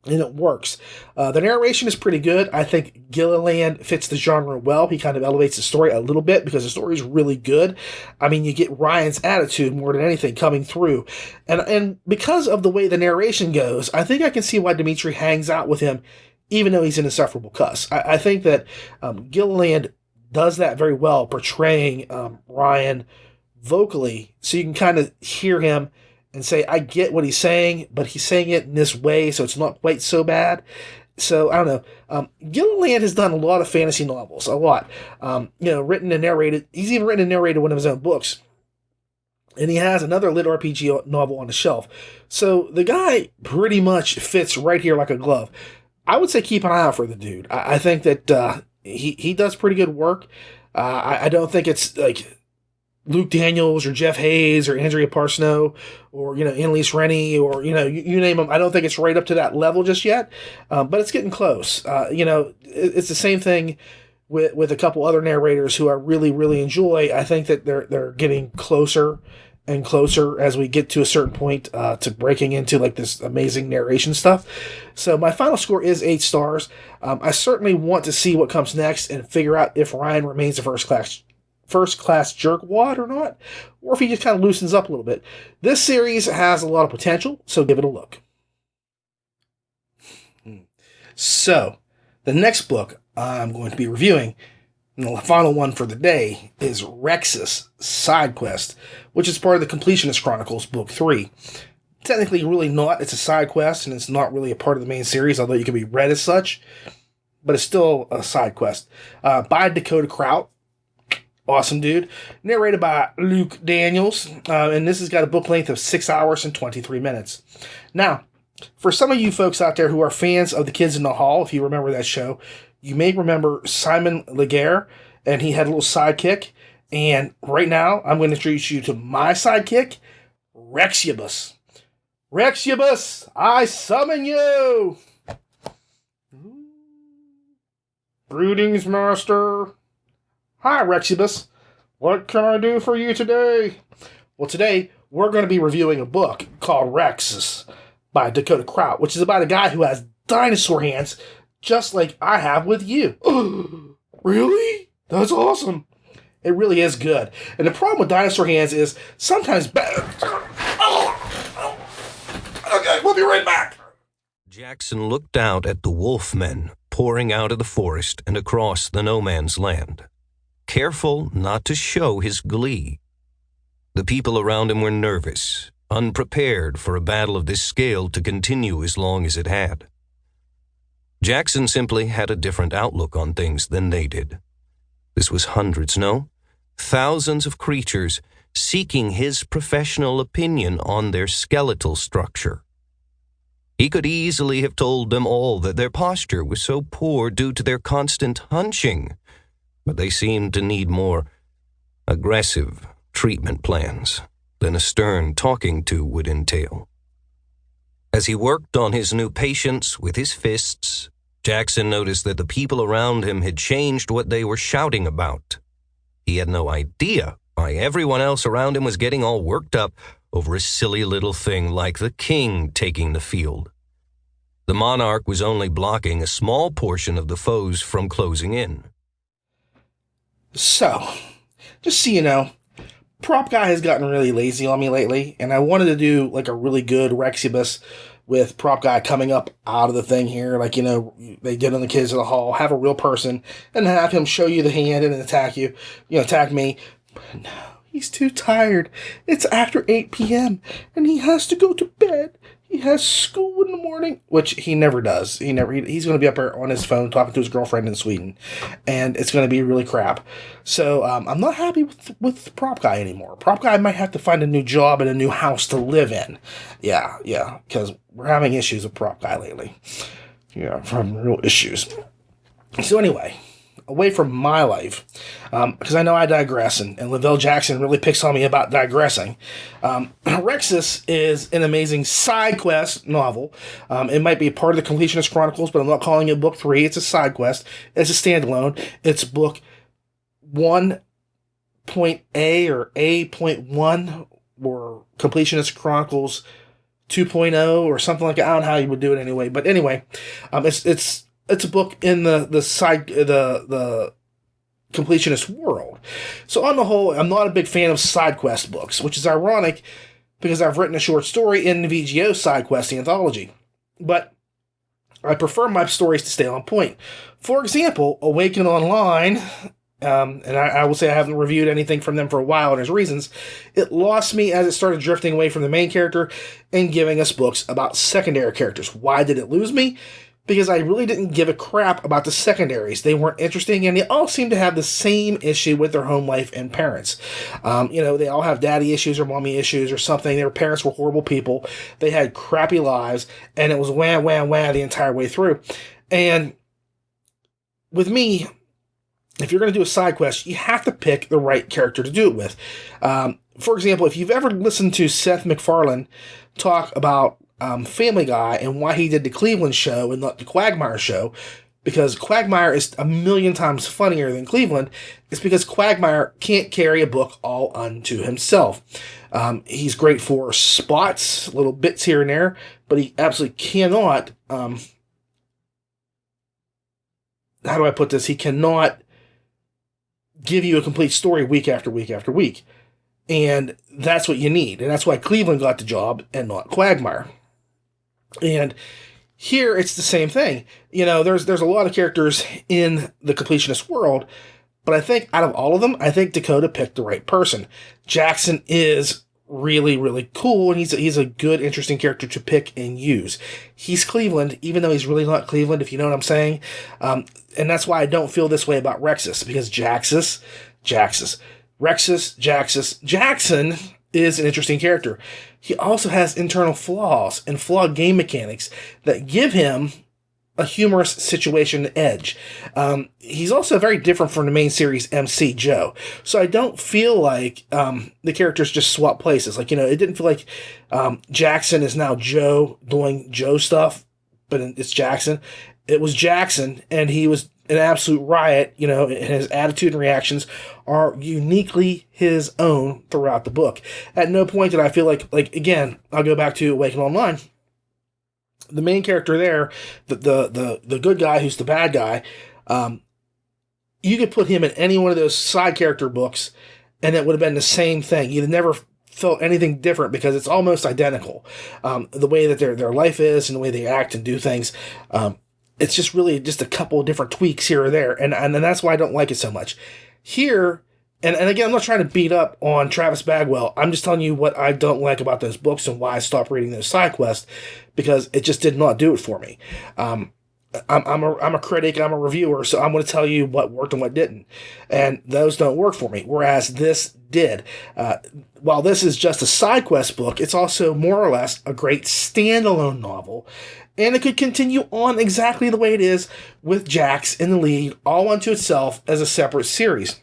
and it works. The narration is pretty good. I think Gilliland fits the genre well. He kind of elevates the story a little bit because the story is really good. I mean, you get Ryan's attitude more than anything coming through. And because of the way the narration goes, I think I can see why Dimitri hangs out with him, even though he's an insufferable cuss. I think that Gilliland does that very well, portraying Ryan vocally, so you can kind of hear him and say, I get what he's saying, but he's saying it in this way, so it's not quite so bad. So, I don't know. Gilliland has done a lot of fantasy novels, a lot. Written and narrated. He's even written and narrated one of his own books. And he has another LitRPG novel on the shelf. So, the guy pretty much fits right here like a glove. I would say keep an eye out for the dude. I think that he does pretty good work. I don't think it's like Luke Daniels or Jeff Hayes or Andrea Parsnow or, Annalise Rennie or, you name them. I don't think it's right up to that level just yet, but it's getting close. It's the same thing with a couple other narrators who I really, really enjoy. I think that they're getting closer and closer as we get to a certain point to breaking into like this amazing narration stuff. So my final score is 8 stars. I certainly want to see what comes next and figure out if Ryan remains a first class jerkwad or not, or if he just kind of loosens up a little bit. This series has a lot of potential, so give it a look. So the next book I'm going to be reviewing, and the final one for the day, is Rexus Side Quest, which is part of the Completionist Chronicles, Book 3. Technically, really not. It's a side quest, and it's not really a part of the main series, although you can be read as such. But it's still a side quest. By Dakota Kraut. Awesome dude. Narrated by Luke Daniels. And this has got a book length of 6 hours and 23 minutes. Now, for some of you folks out there who are fans of The Kids in the Hall, if you remember that show, you may remember Simon Laguerre, and he had a little sidekick. And right now, I'm going to introduce you to my sidekick, Rexus. Rexus, I summon you! Greetings, master. Hi, Rexus. What can I do for you today? Well, today, we're going to be reviewing a book called Rexus by Dakota Kraut, which is about a guy who has dinosaur hands, just like I have with you. Really? That's awesome. It really is good. And the problem with dinosaur hands is sometimes bad. Okay, we'll be right back. Jackson looked out at the wolfmen pouring out of the forest and across the no-man's land, careful not to show his glee. The people around him were nervous, unprepared for a battle of this scale to continue as long as it had. Jackson simply had a different outlook on things than they did. This was hundreds, no, thousands of creatures seeking his professional opinion on their skeletal structure. He could easily have told them all that their posture was so poor due to their constant hunching, but they seemed to need more aggressive treatment plans than a stern talking to would entail. As he worked on his new patients with his fists, Jackson noticed that the people around him had changed what they were shouting about. He had no idea why everyone else around him was getting all worked up over a silly little thing like the king taking the field. The monarch was only blocking a small portion of the foes from closing in. So, just so you know, Prop Guy has gotten really lazy on me lately, and I wanted to do like a really good Rexus with Prop Guy coming up out of the thing here, like, you know, they did on the Kids of the Hall, have a real person, and have him show you the hand and attack you, attack me. But no, he's too tired. It's after 8 p.m., and he has to go to bed. He has school in the morning, which he never does. He's going to be up there on his phone talking to his girlfriend in Sweden, and it's going to be really crap. So I'm not happy with Prop Guy anymore. Prop Guy might have to find a new job and a new house to live in. Yeah, because we're having issues with Prop Guy lately. Yeah, from real issues. So anyway, away from my life, because I know I digress, and Lavelle Jackson really picks on me about digressing. Rexus is an amazing side quest novel. It might be part of the Completionist Chronicles, but I'm not calling it book 3. It's a side quest. It's a standalone. It's book 1.A or A.1 or Completionist Chronicles 2.0 or something like that. I don't know how you would do it anyway. But anyway, it's a book in the completionist world. So on the whole, I'm not a big fan of side quest books, which is ironic because I've written a short story in the VGO side quest anthology. But I prefer my stories to stay on point. For example, Awaken Online, and I will say I haven't reviewed anything from them for a while, and there's reasons. It lost me as it started drifting away from the main character and giving us books about secondary characters. Why did it lose me? Because I really didn't give a crap about the secondaries. They weren't interesting, and they all seem to have the same issue with their home life and parents. They all have daddy issues or mommy issues or something. Their parents were horrible people. They had crappy lives, and it was wham, wham, wham the entire way through. And with me, if you're going to do a side quest, you have to pick the right character to do it with. For example, if you've ever listened to Seth MacFarlane talk about Family Guy and why he did the Cleveland show and not the Quagmire show, because Quagmire is a million times funnier than Cleveland, it's because Quagmire can't carry a book all unto himself. He's great for spots, little bits here and there, but he absolutely cannot, how do I put this? He cannot give you a complete story week after week after week. And that's what you need. And that's why Cleveland got the job and not Quagmire. And here it's the same thing. There's a lot of characters in the completionist world, but I think out of all of them, I think Dakota picked the right person. Jackson is really, really cool, and he's a good, interesting character to pick and use. He's Cleveland, even though he's really not Cleveland, if you know what I'm saying. And that's why I don't feel this way about Rexus, because Jackson is an interesting character. He also has internal flaws and flawed game mechanics that give him a humorous situation edge. He's also very different from the main series MC Joe. So I don't feel like the characters just swap places. Like, it didn't feel like Jackson is now Joe doing Joe stuff, but it's Jackson. It was Jackson, and he was an absolute riot, and his attitude and reactions are uniquely his own throughout the book. At no point did I feel like again, I'll go back to Awaken Online. The main character there, the good guy who's the bad guy, you could put him in any one of those side character books, and it would have been the same thing. You'd never felt anything different because it's almost identical. The way that their life is and the way they act and do things. It's just really just a couple of different tweaks here or there. And that's why I don't like it so much. Here, and again, I'm not trying to beat up on Travis Bagwell. I'm just telling you what I don't like about those books and why I stopped reading those side quests, because it just did not do it for me. I'm a critic, I'm a reviewer, so I'm going to tell you what worked and what didn't. And those don't work for me, whereas this did. While this is just a side quest book, it's also more or less a great standalone novel. And it could continue on exactly the way it is with Jax in the lead, all unto itself as a separate series.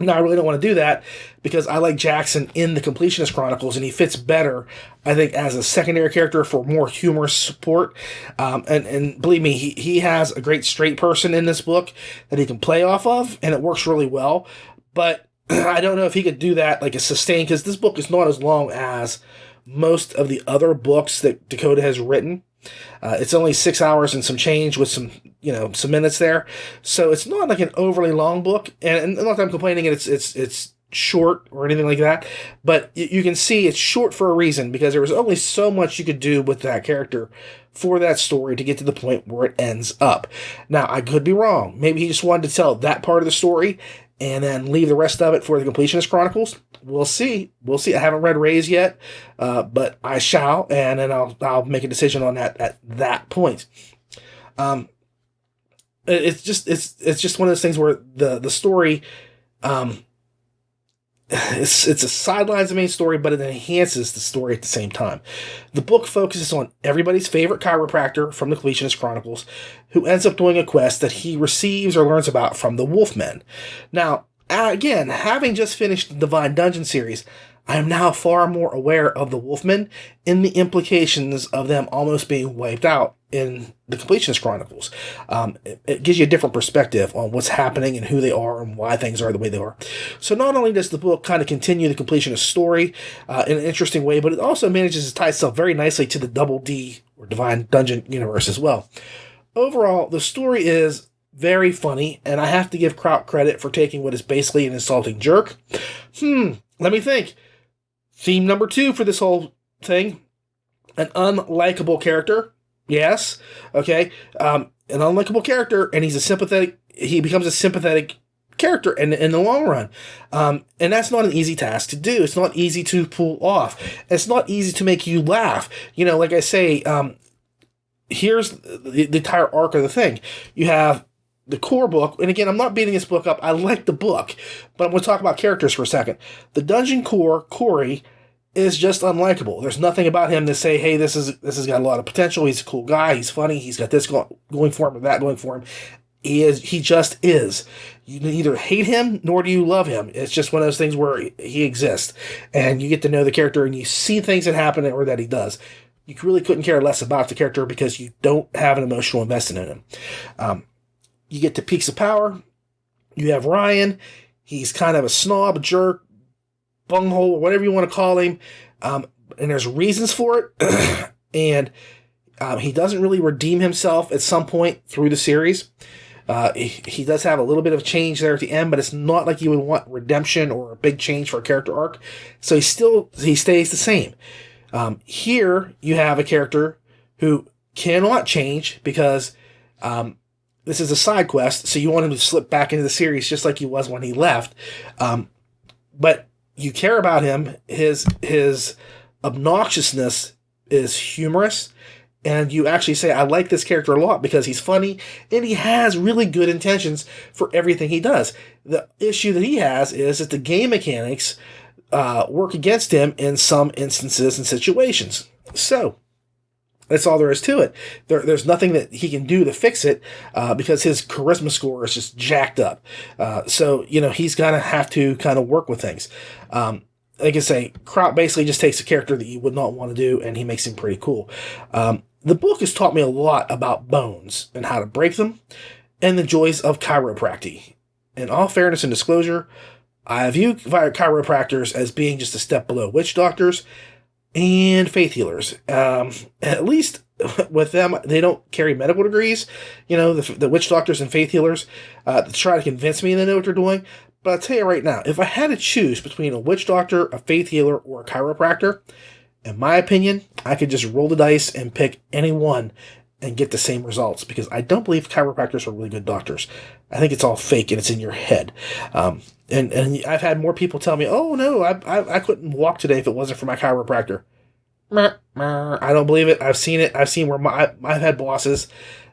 Now, I really don't want to do that because I like Jackson in the Completionist Chronicles, and he fits better, I think, as a secondary character for more humorous support. And believe me, he has a great straight person in this book that he can play off of, and it works really well. But I don't know if he could do that like a sustained, because this book is not as long as most of the other books that Dakota has written. It's only 6 hours and some change with some minutes there. So it's not like an overly long book. And not that I'm complaining it's short or anything like that, but you can see it's short for a reason, because there was only so much you could do with that character for that story to get to the point where it ends up. Now, I could be wrong. Maybe he just wanted to tell that part of the story and then leave the rest of it for the Completionist Chronicles. We'll see. I haven't read Ray's yet, but I shall, and then I'll make a decision on that at that point. It's just one of those things where the story, it's a sidelines the main story, but it enhances the story at the same time. The book focuses on everybody's favorite chiropractor from the Completionist Chronicles, who ends up doing a quest that he receives or learns about from the Wolfmen. Now, again, having just finished the Divine Dungeon series, I am now far more aware of the Wolfmen and the implications of them almost being wiped out in the Completionist Chronicles. It gives you a different perspective on what's happening and who they are and why things are the way they are. So not only does the book kind of continue the Completionist story in an interesting way, but it also manages to tie itself very nicely to the Double D or Divine Dungeon universe as well. Overall, the story is very funny, and I have to give Kraut credit for taking what is basically an insulting jerk. Let me think. Theme number 2 for this whole thing: an unlikable character. Yes, okay. An unlikable character, and he becomes a sympathetic character in the long run. And that's not an easy task to do. It's not easy to pull off. It's not easy to make you laugh. Like I say, here's the entire arc of the thing. You have the core book, and again, I'm not beating this book up. I like the book, but I'm going to talk about characters for a second. The dungeon core, Corey, is just unlikable. There's nothing about him to say, hey, this has got a lot of potential. He's a cool guy. He's funny. He's got this going for him or that going for him. He just is. You neither hate him nor do you love him. It's just one of those things where he exists, and you get to know the character and you see things that happen or that he does. You really couldn't care less about the character because you don't have an emotional investment in him. You get to peaks of power. You have Ryan. He's kind of a snob, a jerk, bunghole, whatever you want to call him. And there's reasons for it. And he doesn't really redeem himself at some point through the series. He does have a little bit of change there at the end, but it's not like you would want redemption or a big change for a character arc. So he stays the same. Here you have a character who cannot change because this is a side quest, so you want him to slip back into the series just like he was when he left. But you care about him. His obnoxiousness is humorous, and you actually say, I like this character a lot because he's funny, and he has really good intentions for everything he does. The issue that he has is that the game mechanics work against him in some instances and situations. So that's all there is to it. There's nothing that he can do to fix it because his charisma score is just jacked up. So he's going to have to kind of work with things. Like I say, Kraut basically just takes a character that you would not want to do, and he makes him pretty cool. The book has taught me a lot about bones and how to break them and the joys of chiropractic. In all fairness and disclosure, I view chiropractors as being just a step below witch doctors and faith healers. At least with them, they don't carry medical degrees, the witch doctors and faith healers, to try to convince me they know what they're doing. But I'll tell you right now, if I had to choose between a witch doctor, a faith healer, or a chiropractor, in my opinion, I could just roll the dice and pick any one and get the same results, because I don't believe chiropractors are really good doctors. I think it's all fake and it's in your head. And I've had more people tell me, oh no, I couldn't walk today if it wasn't for my chiropractor. I don't believe it. I've seen it. I've seen where I've had bosses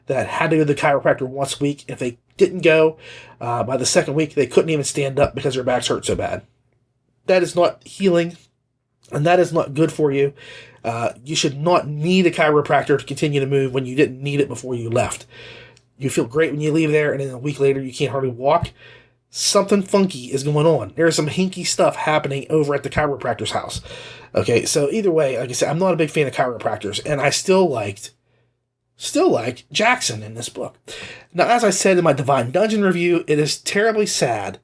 that had to go to the chiropractor once a week. If they didn't go, by the second week, they couldn't even stand up because their backs hurt so bad. That is not healing, and that is not good for you. You should not need a chiropractor to continue to move when you didn't need it before you left. You feel great when you leave there, and then a week later you can't hardly walk. something funky is going on. There's some hinky stuff happening over at the chiropractor's house. Okay, so either way, like I said, I'm not a big fan of chiropractors, and I still like Jackson in this book. Now, as I said in my Divine Dungeon review, it is terribly sad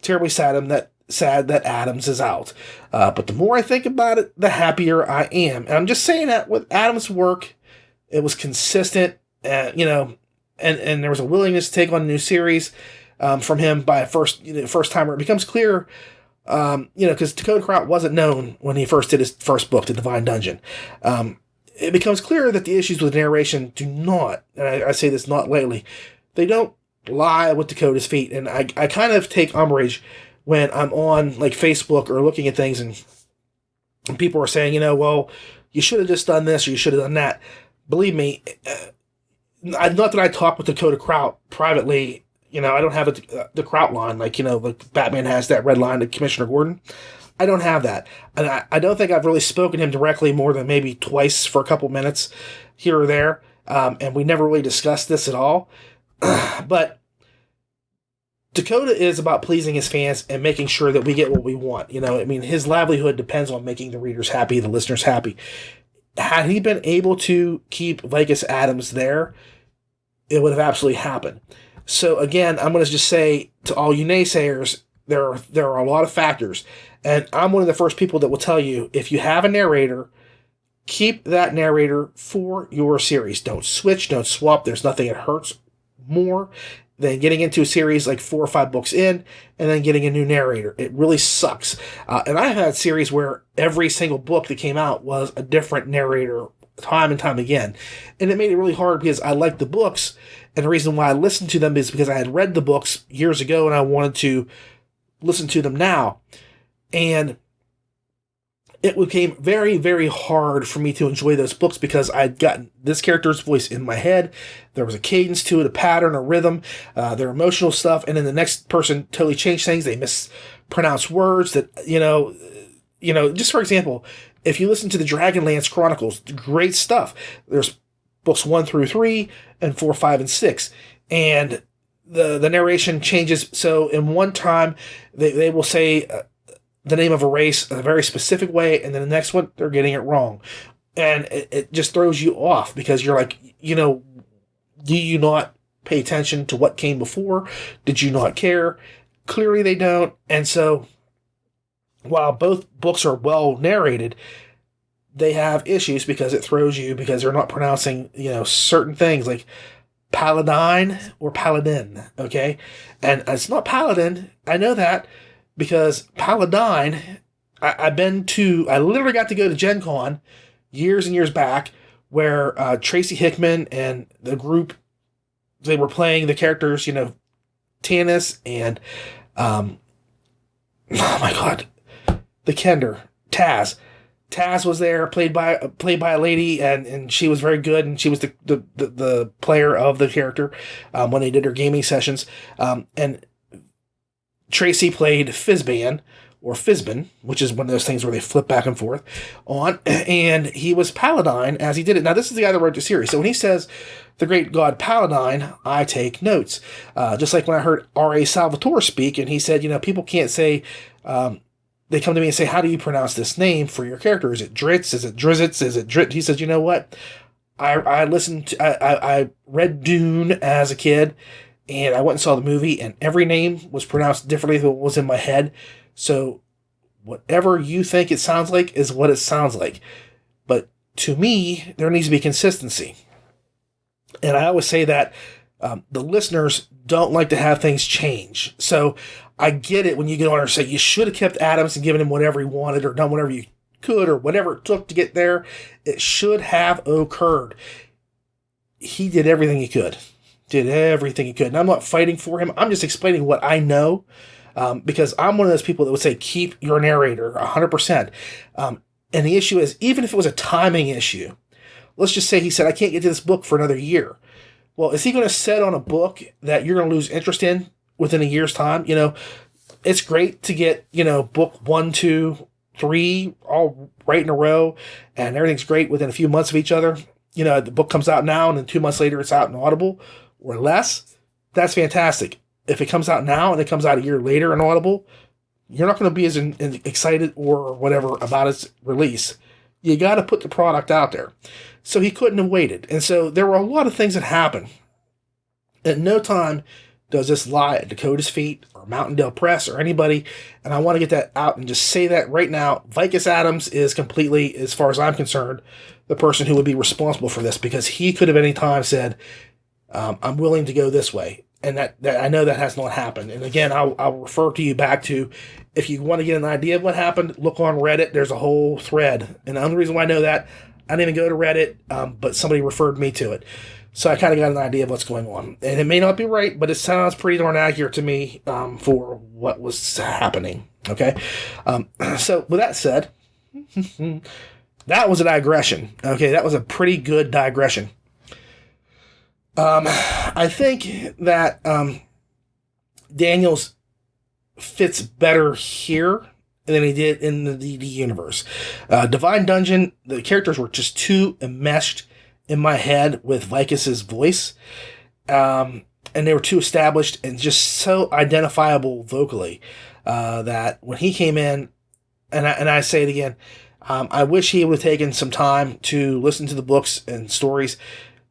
that Adams is out. But the more I think about it, the happier I am. And I'm just saying that with Adams' work, it was consistent, and there was a willingness to take on a new series from him by a first timer. It becomes clear, because Dakota Kraut wasn't known when he first did his first book, The Divine Dungeon. It becomes clear that the issues with narration do not, and I say this not lightly, they don't lie with Dakota's feet. And I kind of take umbrage when I'm on like Facebook or looking at things and people are saying, well, you should have just done this or you should have done that. Believe me, not that I talk with Dakota Kraut privately. I don't have the Kraut line like Batman has that red line to Commissioner Gordon. I don't have that. And I don't think I've really spoken to him directly more than maybe twice for a couple minutes here or there. And we never really discussed this at all. But Dakota is about pleasing his fans and making sure that we get what we want. His livelihood depends on making the readers happy, the listeners happy. Had he been able to keep Vicus Adams there, it would have absolutely happened. So again, I'm going to just say to all you naysayers, there are a lot of factors. And I'm one of the first people that will tell you, if you have a narrator, keep that narrator for your series. Don't switch, don't swap. There's nothing that hurts more than getting into a series like 4 or 5 books in and then getting a new narrator. It really sucks. And I've had series where every single book that came out was a different narrator time and time again. And it made it really hard because I liked the books. And the reason why I listened to them is because I had read the books years ago and I wanted to listen to them now. And it became very, very hard for me to enjoy those books because I'd gotten this character's voice in my head. There was a cadence to it, a pattern, a rhythm, their emotional stuff. And then the next person totally changed things. They mispronounced words that, just for example, if you listen to the Dragonlance Chronicles, great stuff. There's books 1 through 3 and 4, 5, and 6. And the narration changes. So in one time, they will say the name of a race in a very specific way, and then the next one, they're getting it wrong. And it just throws you off because you're like, do you not pay attention to what came before? Did you not care? Clearly they don't. And so while both books are well narrated, they have issues because it throws you because they're not pronouncing, certain things like Paladine or Paladin, okay? And it's not Paladin. I know that because Paladine, I literally got to go to Gen Con years and years back where Tracy Hickman and the group, they were playing the characters, Tannis and, oh my God, the Kender, Taz. Taz was there, played by a lady, and she was very good, and she was the player of the character when they did her gaming sessions. And Tracy played Fizban, or Fizban, which is one of those things where they flip back and forth on, and he was Paladine as he did it. Now, this is the guy that wrote the series, so when he says the great god Paladine, I take notes. Just like when I heard R.A. Salvatore speak, and he said, people can't say... they come to me and say, how do you pronounce this name for your character? Is it Dritz? Is it Drizzt? Is it Drit? He says, you know what? I listened to, I read Dune as a kid, and I went and saw the movie, and every name was pronounced differently than what was in my head. So whatever you think it sounds like is what it sounds like. But to me, there needs to be consistency. And I always say that the listeners don't like to have things change. So I get it when you get on and say you should have kept Adams and given him whatever he wanted or done whatever you could or whatever it took to get there. It should have occurred. He did everything he could. And I'm not fighting for him. I'm just explaining what I know because I'm one of those people that would say keep your narrator 100%. And the issue is, even if it was a timing issue, let's just say he said, I can't get to this book for another year. Well, is he going to set on a book that you're going to lose interest in within a year's time? It's great to get, book 1, 2, 3 all right in a row, and everything's great within a few months of each other. The book comes out now, and then 2 months later it's out in Audible or less. That's fantastic. if it comes out now and it comes out a year later on Audible, you're not going to be as excited or whatever about its release. You got to put the product out there. So he couldn't have waited. And so there were a lot of things that happened. At no time does this lie at Dakota's feet or Mountaindale Press or anybody. And I want to get that out and just say that right now. Vicus Adams is completely, as far as I'm concerned, the person who would be responsible for this, because he could have any time said, I'm willing to go this way. And that I know that has not happened. And again, I'll refer to you back to, if you want to get an idea of what happened, look on Reddit. There's a whole thread. And the only reason why I know that, I didn't even go to Reddit, but somebody referred me to it. So I kind of got an idea of what's going on. And it may not be right, but it sounds pretty darn accurate to me for what was happening. Okay? So with that said, that was a digression. Okay? That was a pretty good digression. I think that Daniels fits better here than he did in the D&D universe. Divine Dungeon, the characters were just too enmeshed in my head with Vicus's voice, and they were too established and just so identifiable vocally that when he came in, and I say it again, I wish he would have taken some time to listen to the books and stories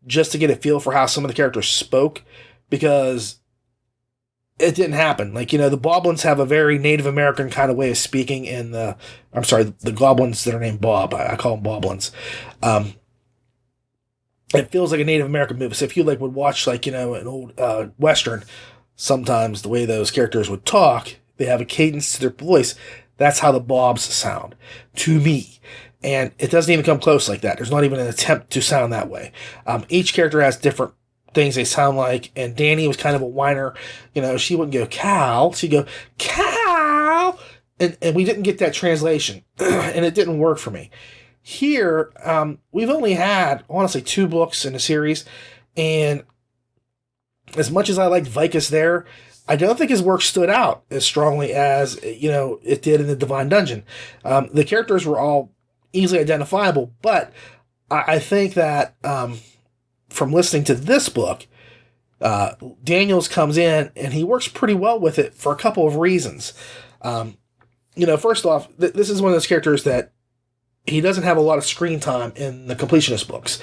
just to get a feel for how some of the characters spoke, because it didn't happen. Like, the Boblins have a very Native American kind of way of speaking the goblins that are named Bob. I call them Boblins. It feels like a Native American movie. So if you would watch an old Western, sometimes the way those characters would talk, they have a cadence to their voice. That's how the Bobs sound to me. And it doesn't even come close like that. There's not even an attempt to sound that way. Each character has different things they sound like, and Danny was kind of a whiner. She wouldn't go cow, she'd go cow, and we didn't get that translation, and it didn't work for me. Here, we've only had, honestly, 2 books in the series, and as much as I liked Vicus there, I don't think his work stood out as strongly as, it did in the Divine Dungeon. The characters were all easily identifiable, but I think that from listening to this book, Daniels comes in and he works pretty well with it for a couple of reasons. First off, this is one of those characters that he doesn't have a lot of screen time in the Completionist books.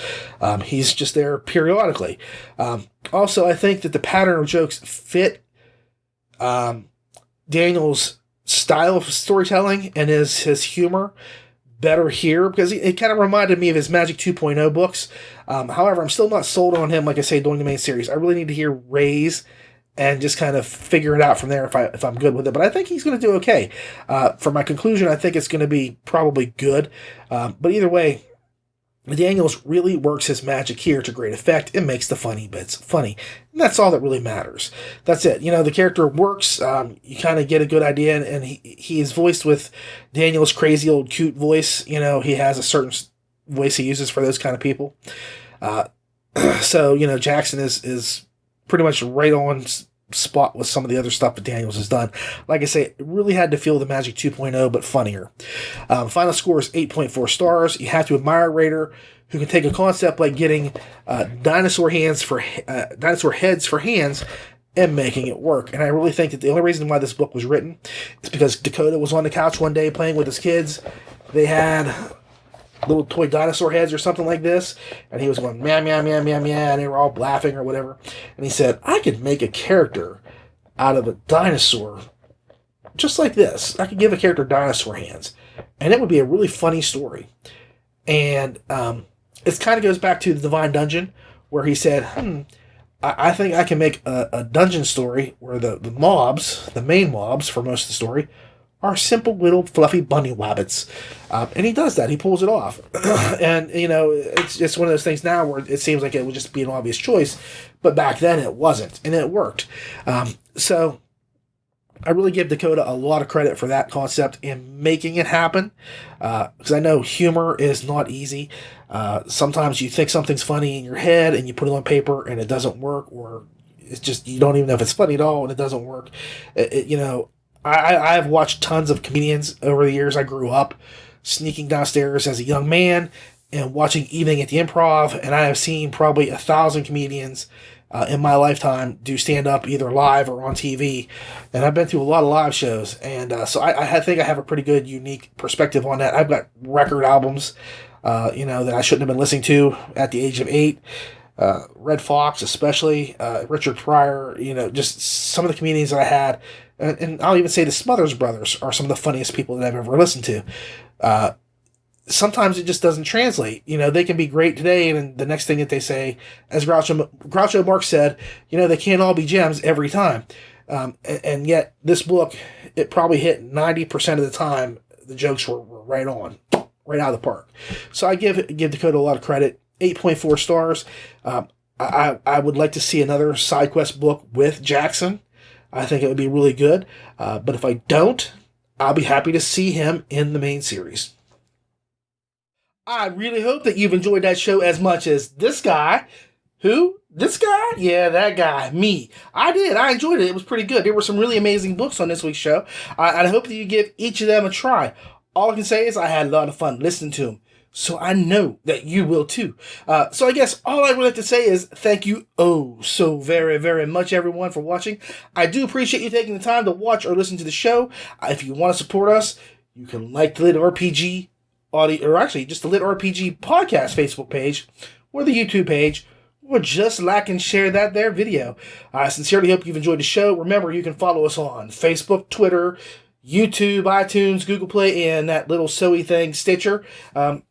He's just there periodically. Also, I think that the pattern of jokes fit Daniels' style of storytelling and his humor better here, because it kind of reminded me of his Magic 2.0 books. However, I'm still not sold on him, like I say, during the main series. I really need to hear Ray's and just kind of figure it out from there if I'm good with it. But I think he's going to do okay. For my conclusion, I think it's going to be probably good. But either way, Daniels really works his magic here to great effect and makes the funny bits funny. And that's all that really matters. That's it. The character works. You kind of get a good idea, and he is voiced with Daniels' crazy old cute voice. He has a certain voice he uses for those kind of people. So, Jackson is pretty much right on spot with some of the other stuff that Daniels has done. Like I say, it really had to feel the Magic 2.0, but funnier. Final score is 8.4 stars. You have to admire a writer who can take a concept like getting dinosaur heads for hands and making it work. And I really think that the only reason why this book was written is because Dakota was on the couch one day playing with his kids. They had little toy dinosaur heads or something like this, and he was going meow meow meow meow meow, and they were all laughing or whatever, and he said, I could make a character out of a dinosaur just like this. I could give a character dinosaur hands, and it would be a really funny story. And it kind of goes back to the Divine Dungeon, where he said, I think I can make a dungeon story where the main mobs for most of the story, are simple little fluffy bunny wabbits. And he does that. He pulls it off. And, it's one of those things now where it seems like it would just be an obvious choice. But back then it wasn't. And it worked. So I really give Dakota a lot of credit for that concept and making it happen. Because I know humor is not easy. Sometimes you think something's funny in your head and you put it on paper and it doesn't work. Or it's just, you don't even know if it's funny at all and it doesn't work. I've watched tons of comedians over the years. I grew up sneaking downstairs as a young man and watching Evening at the Improv, and I have seen probably 1,000 comedians in my lifetime do stand up either live or on TV. And I've been through a lot of live shows. And so I think I have a pretty good, unique perspective on that. I've got record albums, that I shouldn't have been listening to at the age of 8. Red Fox, especially, Richard Pryor, just some of the comedians that I had. And I'll even say the Smothers Brothers are some of the funniest people that I've ever listened to. Sometimes it just doesn't translate. They can be great today, and the next thing that they say, as Groucho Marx said, they can't all be gems every time. And yet, this book, it probably hit 90% of the time, the jokes were right on, right out of the park. So I give Dakota a lot of credit. 8.4 stars. I would like to see another side quest book with Jackson. I think it would be really good. But if I don't, I'll be happy to see him in the main series. I really hope that you've enjoyed that show as much as this guy. Who? This guy? Yeah, that guy. Me. I did. I enjoyed it. It was pretty good. There were some really amazing books on this week's show. I hope that you give each of them a try. All I can say is I had a lot of fun listening to them. So I know that you will too. So I guess all I would like to say is thank you so very, very much, everyone, for watching. I do appreciate you taking the time to watch or listen to the show. If you want to support us, you can like the LitRPG Audio, or actually just the LitRPG Podcast Facebook page, or the YouTube page, or just like and share that there video. I sincerely hope you've enjoyed the show. Remember, you can follow us on Facebook, Twitter, YouTube, iTunes, Google Play, and that little silly thing, Stitcher. I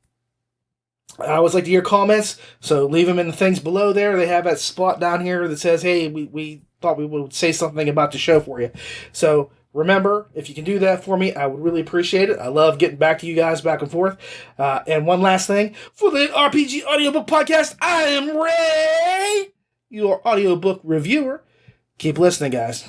always like to hear comments, so leave them in the things below there. They have that spot down here that says, hey, we thought we would say something about the show for you. So remember, if you can do that for me, I would really appreciate it. I love getting back to you guys back and forth. And one last thing, for the LitRPG Audiobook Podcast, I am Ray, your audiobook reviewer. Keep listening, guys.